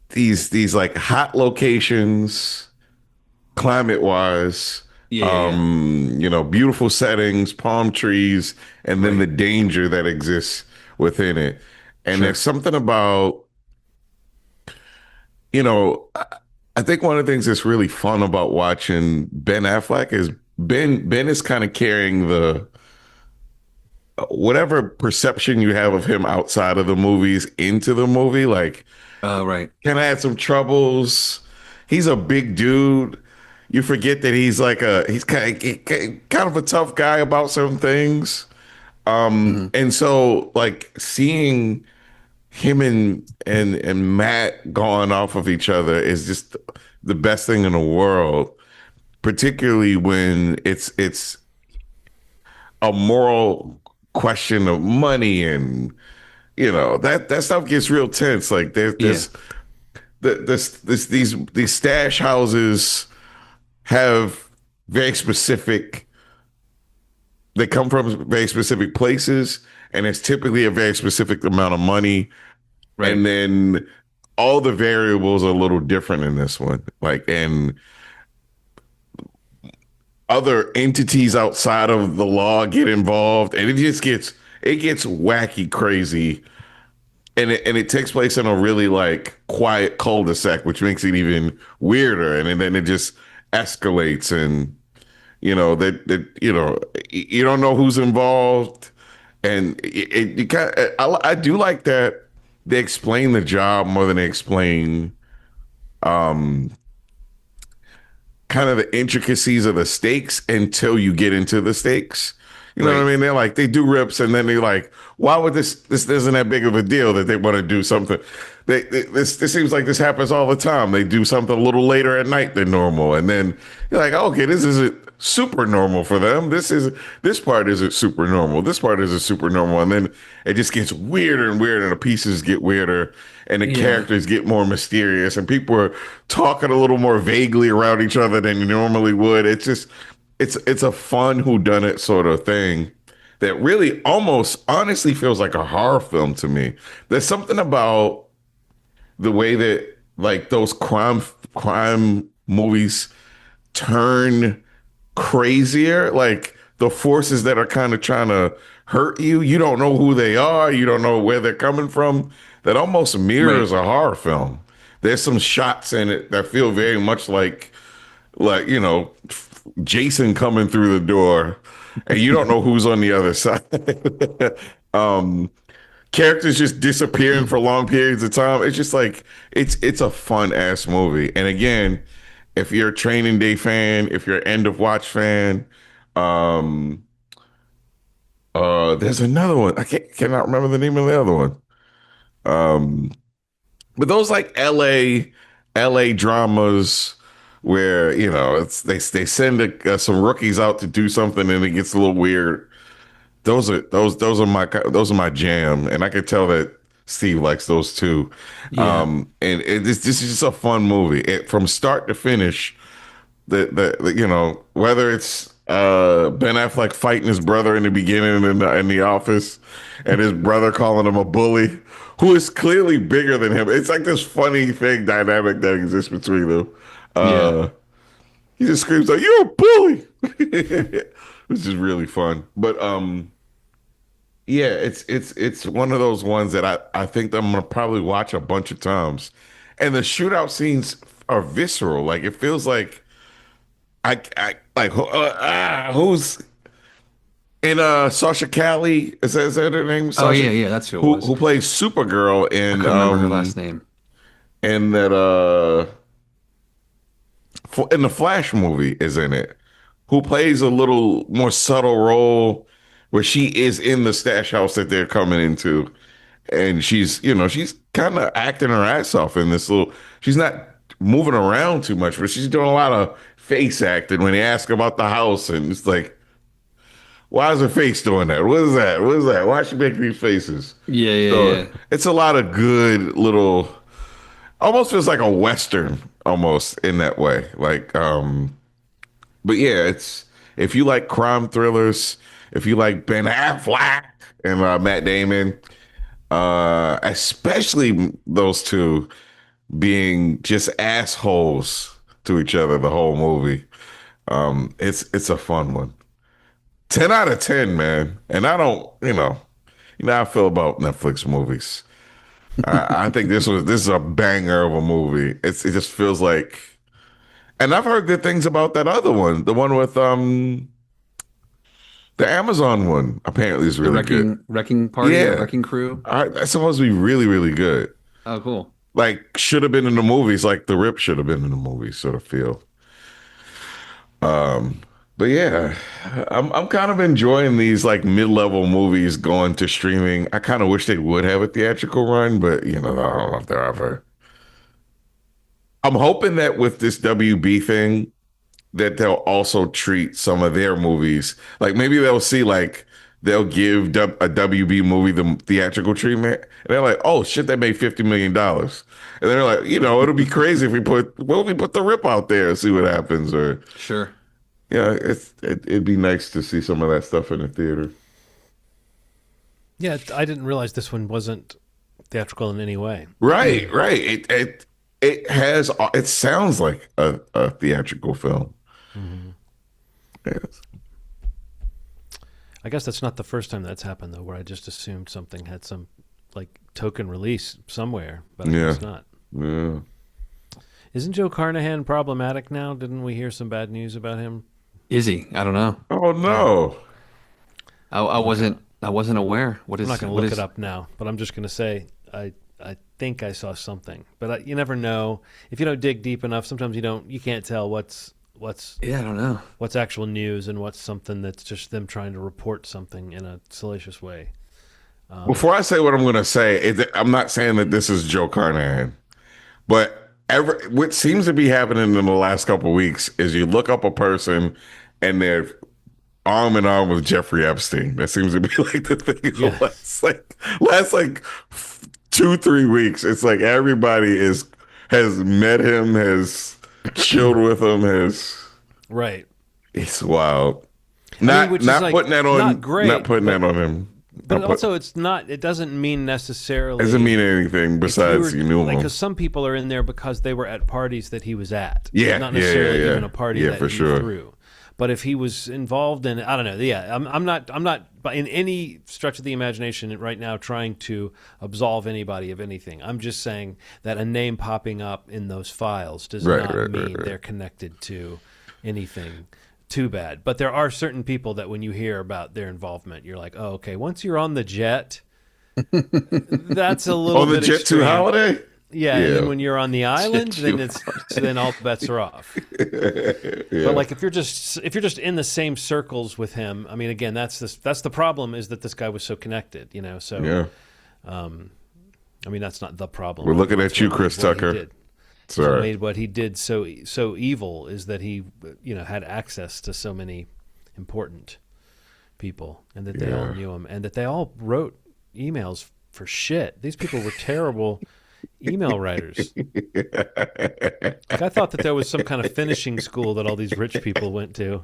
these like hot locations climate wise, Yeah, yeah, yeah. beautiful settings, palm trees, and then Right. the danger that exists within it. And there's Sure. something about, you know, I I think one of the things that's really fun about watching Ben Affleck is Ben is kind of carrying the whatever perception you have of him outside of the movies into the movie. Like Oh, right. Kind of had some troubles. He's a big dude. You forget that he's kind of a tough guy about certain things. Hmm. And so like seeing him and Matt going off of each other is just the best thing in the world, particularly when it's a moral question of money, and that stuff gets real tense. Like Yeah. these stash houses have very specific they come from very specific places, and it's typically a very specific amount of money, Right. and then all the variables are a little different in this one, like, and other entities outside of the law get involved, and it gets wacky crazy, and it takes place in a really like quiet cul-de-sac, which makes it even weirder, and then it just escalates, and that you don't know who's involved, and it kind I do like that they explain the job more than they explain um kind of the intricacies of the stakes until you get into the stakes. You know what I Right. mean? They're like, they do rips, and then they're like, why would this isn't that big of a deal that they want to do something? This seems like this happens all the time. They do something a little later at night than normal, and then you're like, okay, this isn't super normal for them. This part isn't super normal. This part isn't super normal, and then it just gets weirder and weirder, and the pieces get weirder, and the Yeah. characters get more mysterious, and people are talking a little more vaguely around each other than you normally would. It's just it's a fun whodunit sort of thing that really almost honestly feels like a horror film to me. There's something about the way that like those crime movies turn crazier, like the forces that are kind of trying to hurt you. You don't know who they are. You don't know where they're coming from. That almost Right. mirrors a horror film. There's some shots in it that feel very much like Jason coming through the door, and you don't know who's on the other side. um, Characters just disappearing for long periods of time. It's just like it's a fun ass movie. And again, if you're a Training Day fan, if you're an End of Watch fan, um, there's another one. I cannot remember the name of the other one. Um, but those like LA dramas where they send some rookies out to do something and it gets a little weird. Those are my jam, and I can tell that Steve likes those too. Yeah. And this is just a fun movie from start to finish. Whether it's Ben Affleck fighting his brother in the beginning in the office, and his brother calling him a bully, who is clearly bigger than him. It's like this funny thing dynamic that exists between them. Yeah. Uh, he just screams like, "You're a bully," which is really fun. But yeah, it's one of those ones that I think that I'm gonna probably watch a bunch of times. And the shootout scenes are visceral. Like it feels like I like who's in Sasha Cali, is that her name? Oh, Sasha, yeah. Yeah. That's who it who was. who plays Supergirl I in couldn't remember her last name. in that in the Flash movie is in it, who plays a little more subtle role where she is in the stash house that they're coming into, and she's kind of acting her ass off in this little. She's not moving around too much, but she's doing a lot of face acting when they ask about the house, and it's like, why is her face doing that? What is that? What is that? Why is she making these faces? Yeah. Yeah. So Yeah. it's a lot of good little. Almost feels like a western, almost in that way. Like, but yeah, it's if you like crime thrillers, if you like Ben Affleck and Matt Damon, especially those two being just assholes to each other the whole movie. It's a fun one. 10 out of 10, man. And I don't, how I feel about Netflix movies. I think this is a banger of a movie. It just feels like, and I've heard good things about that other one, the one with the Amazon one. Apparently, is The really good. wrecking party or Yeah, wrecking crew. that's supposed to be really really good. Oh, cool. like should have been in the movies, like the Rip should have been in the movies, sort of feel. Um, but yeah, I'm kind of enjoying these like mid-level movies going to streaming. I kind of wish they would have a theatrical run, but I don't know if they're ever. I'm hoping that with this WB thing, that they'll also treat some of their movies like maybe they'll see like they'll give a WB movie the theatrical treatment, and they're like, oh shit, they made $50 million, and they're like, it'll be crazy if we put the Rip out there and see what happens, or Sure. yeah, it'd be nice to see some of that stuff in the theater. Yeah, I didn't realize this one wasn't theatrical in any way. Right. It sounds like a theatrical film. Mm-hmm. Yes. I guess that's not the first time that's happened, though, where I just assumed something had some like token release somewhere, but I guess not. Yeah. Isn't Joe Carnahan problematic now? Didn't we hear some bad news about him? Is he? I don't know. Oh no. I wasn't aware. What is? I'm not going to look it up now, but I'm just going to say I think I saw something, but you never know. If you don't dig deep enough, sometimes you can't tell what's Yeah, I don't know. what's actual news and what's something that's just them trying to report something in a salacious way. Before I say what I'm going to say, I'm not saying that this is Joe Carnahan, but what seems to be happening in the last couple of weeks is you look up a person and they're arm in arm with Jeffrey Epstein. That seems to be like the thing. Yeah. Last 2-3 weeks. It's like everybody has met him, has chilled with him, Right. It's wild. Not putting that on. Not great, not putting that on him. But also, it's not. It doesn't mean necessarily. Doesn't mean anything besides you knew him. Because some people are in there because they were at parties that he was at. Yeah, not necessarily yeah. even a party that for he sure. threw. But if he was involved in, I don't know. Yeah, I'm not in any stretch of the imagination right now trying to absolve anybody of anything. I'm just saying that a name popping up in those files does not mean they're connected to anything too bad. But there are certain people that when you hear about their involvement, you're like, oh, okay. Once you're on the jet, that's a little on the bit jet extreme. to Holiday. Yeah, and then when you're on the island, then all bets are off. Yeah. But like if you're just in the same circles with him, I mean, again, that's the problem is that this guy was so connected, So, I mean, that's not the problem. We're looking at you, Chris Tucker. Sorry. What made what he did so evil is that he, had access to so many important people, and that they all knew him, and that they all wrote emails for shit. These people were terrible email writers. Like, I thought that there was some kind of finishing school that all these rich people went to,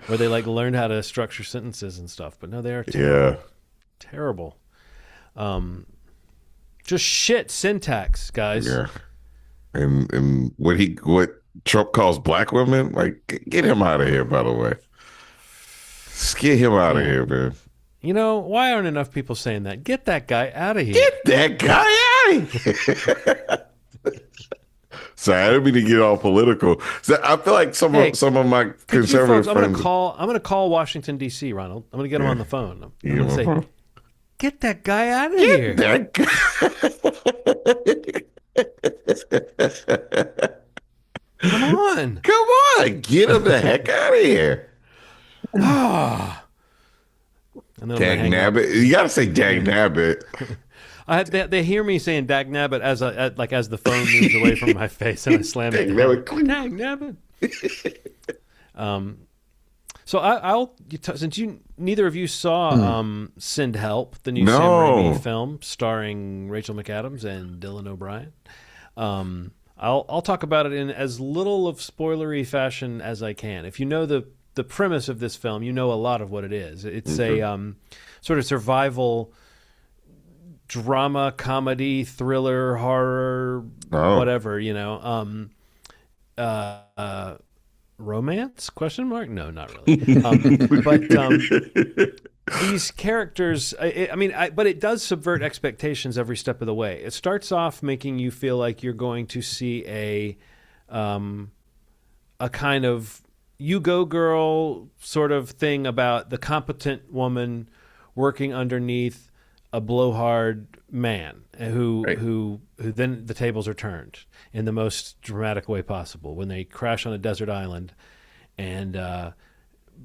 where they learned how to structure sentences and stuff. But no, they are terrible. Just shit syntax, guys. Yeah. And what Trump calls black women, like, get him out of here, by the way. Just get him out of here, man. Why aren't enough people saying that? Get that guy out of here. Get that guy out of here. Sorry, I didn't mean to get all political. So I feel like some of my conservative friends. I'm going to call Washington D.C. Ronald. I'm going to get him on the phone. I'm going to say, get that guy out of here. That Come on. Get him the heck out of here. Dag nabbit. You got to say dag nabbit. They hear me saying dag nabbit as the phone moves away from my face and I slam it. Dag nabbit. So I'll since neither of you saw Send Help, the new Sam Raimi film starring Rachel McAdams and Dylan O'Brien. I'll talk about it in as little of spoilery fashion as I can. If you know the premise of this film, you know a lot of what it is. It's a sort of survival drama, comedy, thriller, horror, whatever, romance? Question mark? No, not really. But these characters, but it does subvert expectations every step of the way. It starts off making you feel like you're going to see a kind of you go girl sort of thing about the competent woman working underneath a blowhard man who then the tables are turned in the most dramatic way possible when they crash on a desert island, and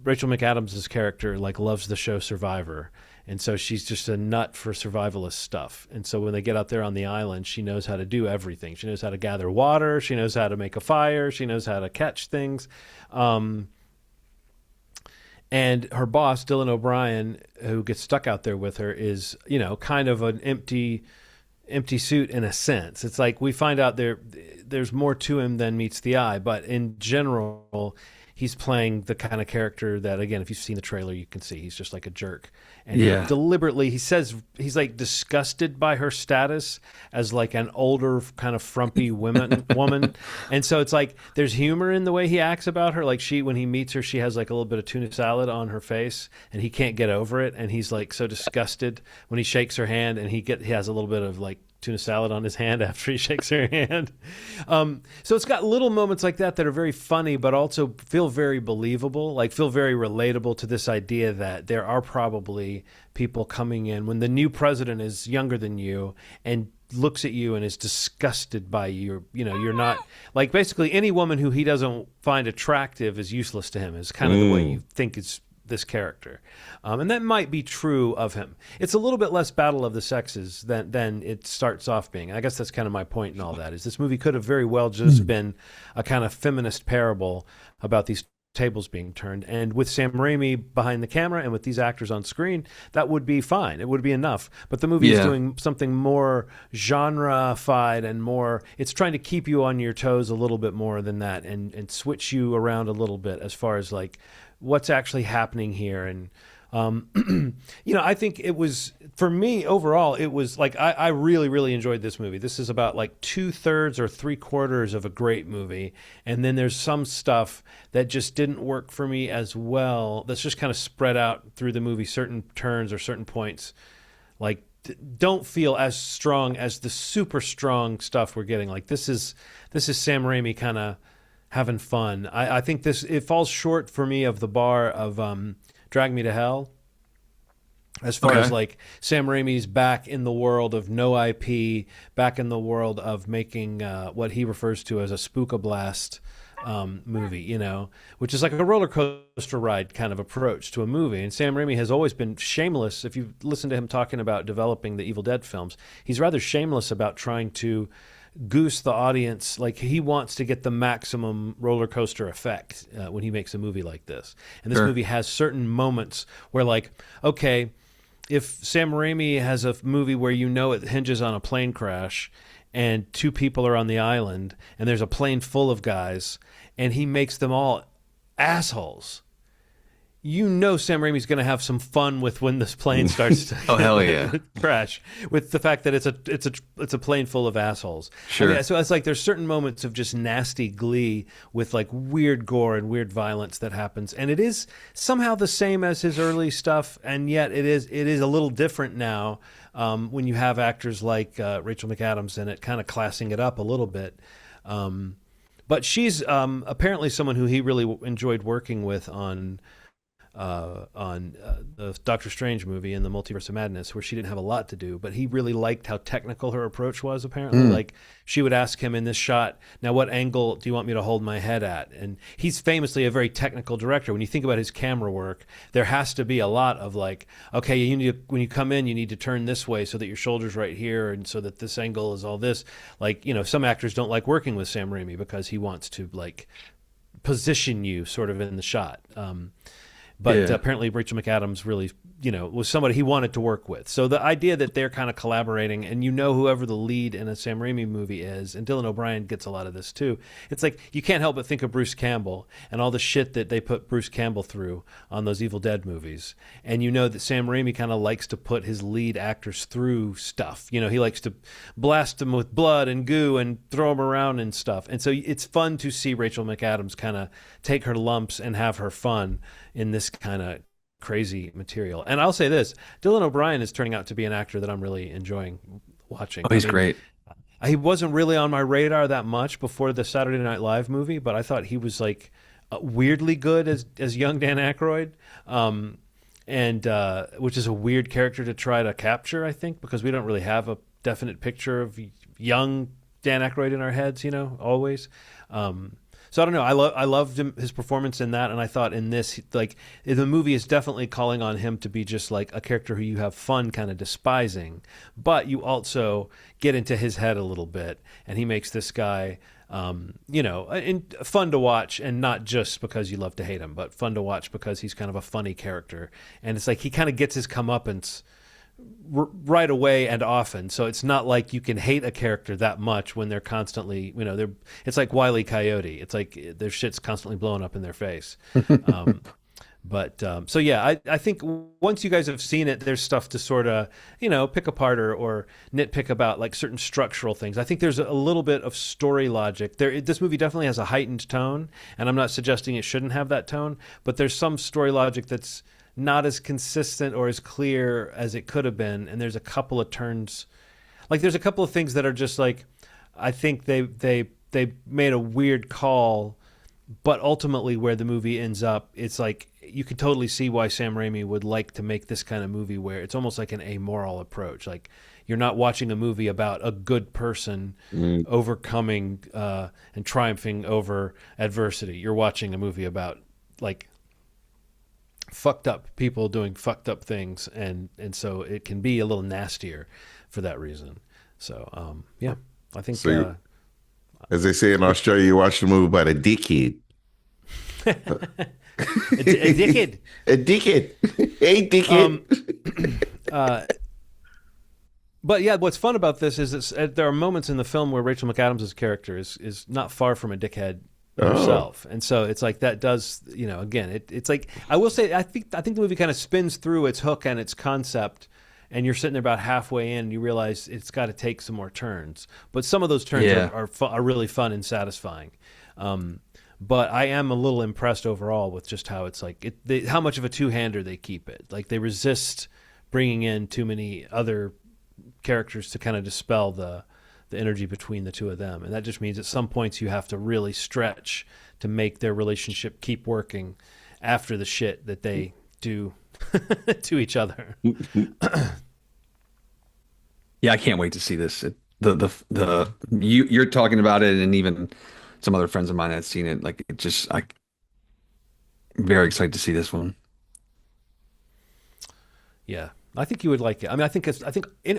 Rachel McAdams' character like loves the show Survivor, and so she's just a nut for survivalist stuff. And so when they get out there on the island, she knows how to do everything. She knows how to gather water. She knows how to make a fire. She knows how to catch things. And her boss, Dylan O'Brien, who gets stuck out there with her, is, kind of an empty suit in a sense. It's like we find out there's more to him than meets the eye. But in general, he's playing the kind of character that, again, if you've seen the trailer, you can see he's just like a jerk. And deliberately, he says he's like disgusted by her status as like an older kind of frumpy woman. And so it's like there's humor in the way he acts about her. Like when he meets her, she has like a little bit of tuna salad on her face and he can't get over it. And he's like so disgusted when he shakes her hand, and he has a little bit of like tuna salad on his hand after he shakes her hand. So it's got little moments like that are very funny, but also feel very believable, like feel very relatable to this idea that there are probably people coming in when the new president is younger than you and looks at you and is disgusted by you. You're not like, basically any woman who he doesn't find attractive is useless to him, is kind of the way you think is this character. And that might be true of him. It's a little bit less battle of the sexes than it starts off being. I guess that's kind of my point in all that, is this movie could have very well just been a kind of feminist parable about these tables being turned. And with Sam Raimi behind the camera and with these actors on screen, that would be fine. It would be enough. But the movie is doing something more genre-fied and more, it's trying to keep you on your toes a little bit more than that, and switch you around a little bit as far as like what's actually happening here. And I think it was, for me overall, it was like I really, really enjoyed this movie. This is about like 2/3 or 3/4 of a great movie, and then there's some stuff that just didn't work for me as well. That's just kind of spread out through the movie. Certain turns or certain points, like don't feel as strong as the super strong stuff we're getting. Like this is Sam Raimi kind of having fun. I think it falls short for me of the bar of Drag Me to Hell, as far as like Sam Raimi's back in the world of no IP, back in the world of making what he refers to as a spookablast movie, which is like a roller coaster ride kind of approach to a movie. And Sam Raimi has always been shameless. If you listen to him talking about developing the Evil Dead films, he's rather shameless about trying to goose the audience. Like he wants to get the maximum roller coaster effect when he makes a movie like this. And this movie has certain moments where, like, okay, if Sam Raimi has a movie where it hinges on a plane crash and two people are on the island and there's a plane full of guys and he makes them all assholes, Sam Raimi's going to have some fun with when this plane starts to hell yeah crash, with the fact that it's a plane full of assholes. Sure. I mean, so it's like there's certain moments of just nasty glee with like weird gore and weird violence that happens, and it is somehow the same as his early stuff, and yet it is a little different now when you have actors like Rachel McAdams in it, kind of classing it up a little bit. But she's apparently someone who he really enjoyed working with on the Doctor Strange movie and the Multiverse of Madness, where she didn't have a lot to do, but he really liked how technical her approach was, apparently. Like, she would ask him in this shot, now what angle do you want me to hold my head at? And he's famously a very technical director. When you think about his camera work, there has to be a lot of like, okay, when you come in, you need to turn this way so that your shoulder's right here, and so that this angle is all this. Like, some actors don't like working with Sam Raimi because he wants to like position you sort of in the shot. But apparently Rachel McAdams really, was somebody he wanted to work with. So the idea that they're kind of collaborating, and whoever the lead in a Sam Raimi movie is, and Dylan O'Brien gets a lot of this too, it's like you can't help but think of Bruce Campbell and all the shit that they put Bruce Campbell through on those Evil Dead movies. And that Sam Raimi kind of likes to put his lead actors through stuff. He likes to blast them with blood and goo and throw them around and stuff. And so it's fun to see Rachel McAdams kind of take her lumps and have her fun in this kind of crazy material. And I'll say this, Dylan O'Brien is turning out to be an actor that I'm really enjoying watching. He's great. He wasn't really on my radar that much before the Saturday Night Live movie, but I thought he was like weirdly good as young Dan Aykroyd, and which is a weird character to try to capture, I think, because we don't really have a definite picture of young Dan Aykroyd in our heads, always. So I don't know. I loved his performance in that, and I thought in this, like, the movie is definitely calling on him to be just like a character who you have fun kind of despising, but you also get into his head a little bit, and he makes this guy, fun to watch, and not just because you love to hate him, but fun to watch because he's kind of a funny character, and it's like he kind of gets his comeuppance right away and often. So it's not like you can hate a character that much when they're constantly, it's like Wile E. Coyote. It's like their shit's constantly blowing up in their face. So yeah, I think once you guys have seen it, there's stuff to sort of, pick apart or nitpick about, like certain structural things. I think there's a little bit of story logic there. This movie definitely has a heightened tone, and I'm not suggesting it shouldn't have that tone, but there's some story logic that's not as consistent or as clear as it could have been, and there's a couple of turns, like there's a couple of things that are just like, I think they made a weird call, but ultimately where the movie ends up, it's like you can totally see why Sam Raimi would like to make this kind of movie where it's almost like an amoral approach. Like you're not watching a movie about a good person overcoming and triumphing over adversity. You're watching a movie about like fucked up people doing fucked up things, and so it can be a little nastier for that reason. So yeah, I think so as they say in Australia, you watch the movie about a dickhead. a dickhead. A dickhead. Hey, dickhead. But yeah, what's fun about this is there are moments in the film where Rachel McAdams' character is not far from a dickhead herself, and so it's like that does, again, it's like, I will say, I think the movie kind of spins through its hook and its concept, and you're sitting there about halfway in and you realize it's got to take some more turns, but some of those turns are really fun and satisfying. But I am a little impressed overall with just how it's like how much of a two-hander they keep it. Like they resist bringing in too many other characters to kind of dispel the energy between the two of them, and that just means at some points you have to really stretch to make their relationship keep working after the shit that they do to each other. Yeah, I can't wait to see this. You're talking about it, and even some other friends of mine had seen it. Like I'm very excited to see this one. Yeah, I think you would like it. I mean, I think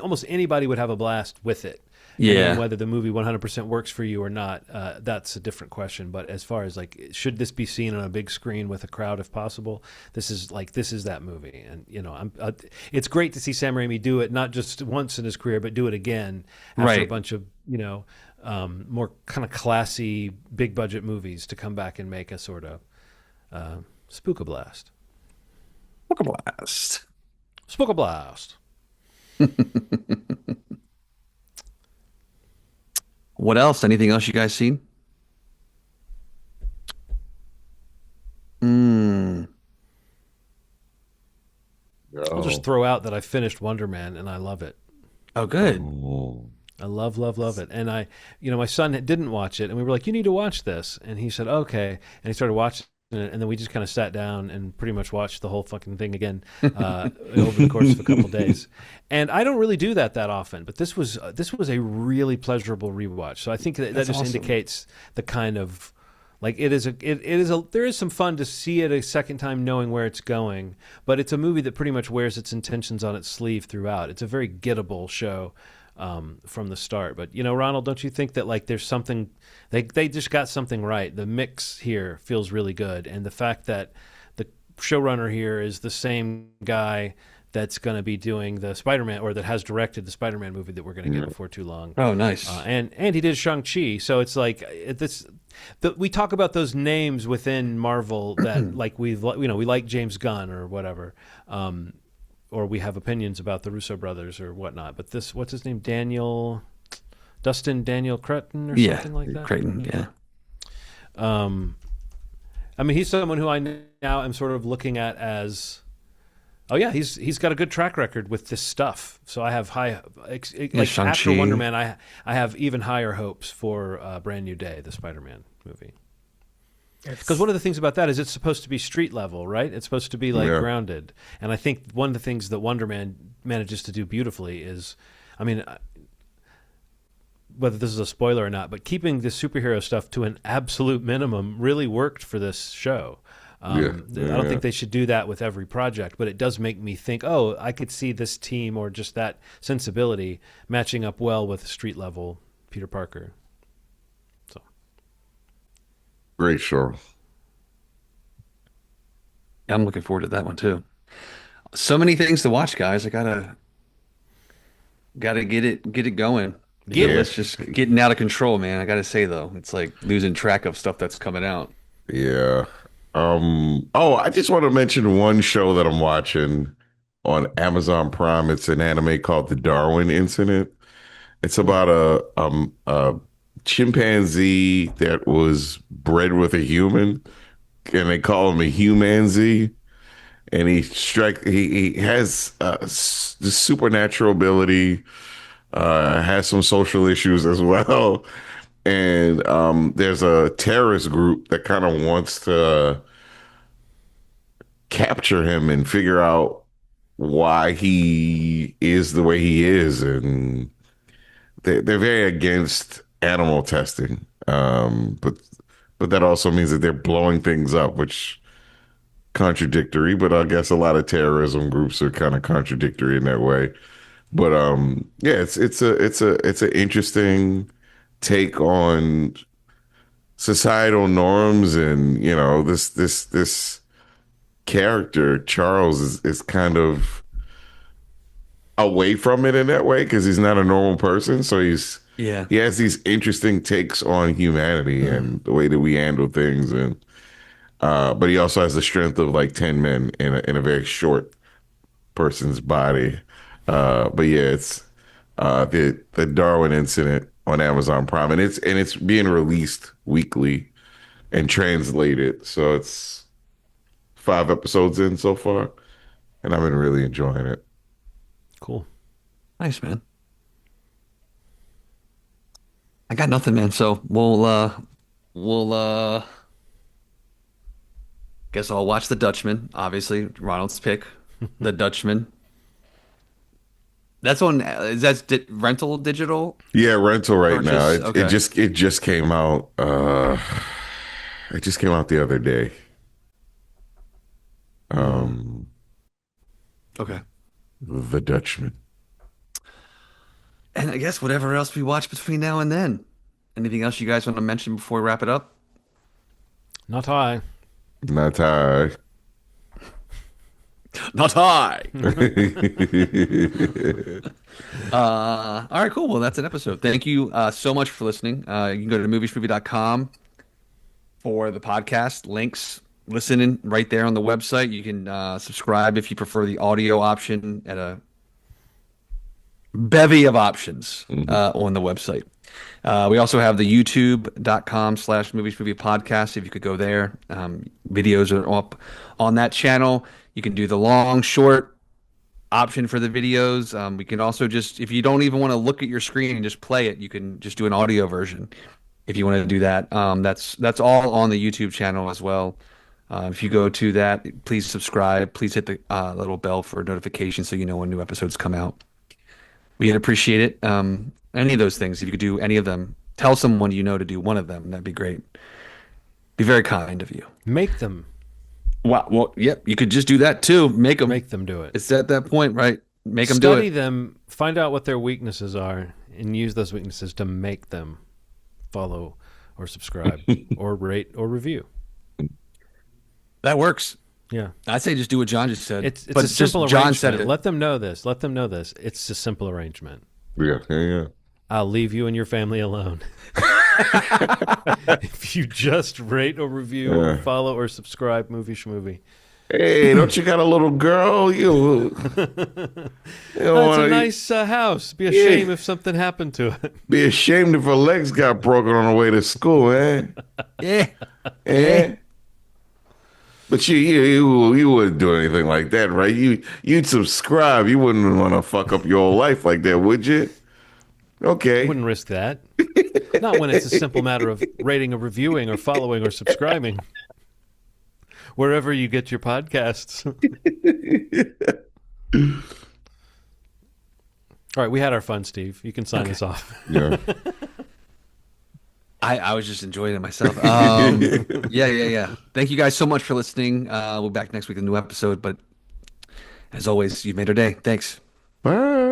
almost anybody would have a blast with it. Yeah. And whether the movie 100% works for you or not, that's a different question. But as far as like, should this be seen on a big screen with a crowd if possible? This is that movie. And it's great to see Sam Raimi do it, not just once in his career, but do it again after a bunch of more kind of classy, big budget movies to come back and make a sort of spookablast. Spookablast. Spookablast. What else? Anything else you guys seen? I'll just throw out that I finished Wonder Man and I love it. Oh, good. I love it. And my son didn't watch it, and we were like, you need to watch this. And he said, okay. And he started watching it, and then we just kind of sat down and pretty much watched the whole fucking thing again over the course of a couple of days. And I don't really do that often, but this was a really pleasurable rewatch. So I think that just awesome. Indicates the kind of, like, there is some fun to see it a second time knowing where it's going, but it's a movie that pretty much wears its intentions on its sleeve throughout. It's a very gettable show from the start. But Ronald, don't you think that like there's something they just got something right? The mix here feels really good, and the fact that the showrunner here is the same guy that's going to be doing the Spider-Man, or that has directed the Spider-Man movie that we're going to get before too long. Oh, nice. And he did Shang-Chi, so it's like we talk about those names within Marvel that like we like James Gunn or whatever. Or we have opinions about the Russo brothers or whatnot. But this, what's his name? Dustin Daniel Cretton or something like that? Creighton, yeah. I mean, he's someone who I now am sort of looking at as, oh yeah, he's got a good track record with this stuff. So I have after Wonder Man, I have even higher hopes for Brand New Day, the Spider-Man movie. Because one of the things about that is it's supposed to be street level, right? It's supposed to be like grounded. And I think one of the things that Wonder Man manages to do beautifully is, I mean, whether this is a spoiler or not, but keeping the superhero stuff to an absolute minimum really worked for this show. I don't think they should do that with every project, but it does make me think, oh, I could see this team or just that sensibility matching up well with street level Peter Parker. So Great show. I'm looking forward to that one too. So many things to watch, guys. I gotta get it going. It's just getting out of control, man. I gotta say though, it's like losing track of stuff that's coming out. Yeah. I just want to mention one show that I'm watching on Amazon Prime. It's an anime called The Darwin Incident. It's about a chimpanzee that was bred with a human, and they call him a humanzee. And he has this supernatural ability, has some social issues as well. And there's a terrorist group that kind of wants to capture him and figure out why he is the way he is. And they're very against animal testing. But that also means that they're blowing things up, which contradictory. But I guess a lot of terrorism groups are kind of contradictory in that way. But it's an interesting take on societal norms, and this character Charles is kind of away from it in that way because he's not a normal person, so he has these interesting takes on humanity and the way that we handle things, and but he also has the strength of like 10 men in a very short person's body. But yeah, it's the Darwin Incident on Amazon Prime, and it's being released weekly and translated. So it's 5 episodes in so far, and I've been really enjoying it. cool. Nice, man. I got nothing, man. So we'll guess I'll watch The Dutchman. Obviously, Ronald's pick, The Dutchman. That's on. Is that rental digital? Yeah, rental right Purchase? now. Okay. It just came out. It just came out the other day. Okay. The Dutchman. And I guess whatever else we watch between now and then. Anything else you guys want to mention before we wrap it up? Not I. Not I. Not I. All right, cool. Well, that's an episode. Thank you so much for listening. You can go to moviesmovie.com for the podcast links. Listening right there on the website. You can subscribe if you prefer the audio option at a bevy of options on the website. We also have the youtube.com/moviesmovie podcast. If you could go there, videos are up on that channel. You can do the long, short option for the videos. We can also just, if you don't even want to look at your screen and just play it, you can just do an audio version if you want to do that. That's all on the YouTube channel as well. If you go to that, please subscribe. Please hit the little bell for notifications so you know when new episodes come out. We'd appreciate it. Any of those things, if you could do any of them, tell someone you know to do one of them. That'd be great. Be very kind of you. Make them. Wow. Well, yep. You could just do that too. Make them do it. It's at that point, right? Make them do it. Study them. Find out what their weaknesses are, and use those weaknesses to make them follow or subscribe or rate or review. That works. Yeah. I'd say just do what John just said. It's But a simple just John arrangement. said it. Let them know this. Let them know this. It's a simple arrangement. Yeah. I'll leave you and your family alone. If you just rate or review or follow or subscribe Movie Schmovie. Hey, don't you got a little girl? It's a nice house. Be a shame if something happened to it. Be ashamed if her legs got broken on the way to school, eh? Yeah. But you wouldn't do anything like that, right? You'd subscribe. You wouldn't want to fuck up your whole life like that, would you? Okay. Wouldn't risk that. Not when it's a simple matter of rating or reviewing or following or subscribing. Wherever you get your podcasts. All right, we had our fun, Steve. You can sign us off. Yeah. I was just enjoying it myself. Yeah. Thank you guys so much for listening. We'll be back next week with a new episode. But as always, you've made our day. Thanks. Bye.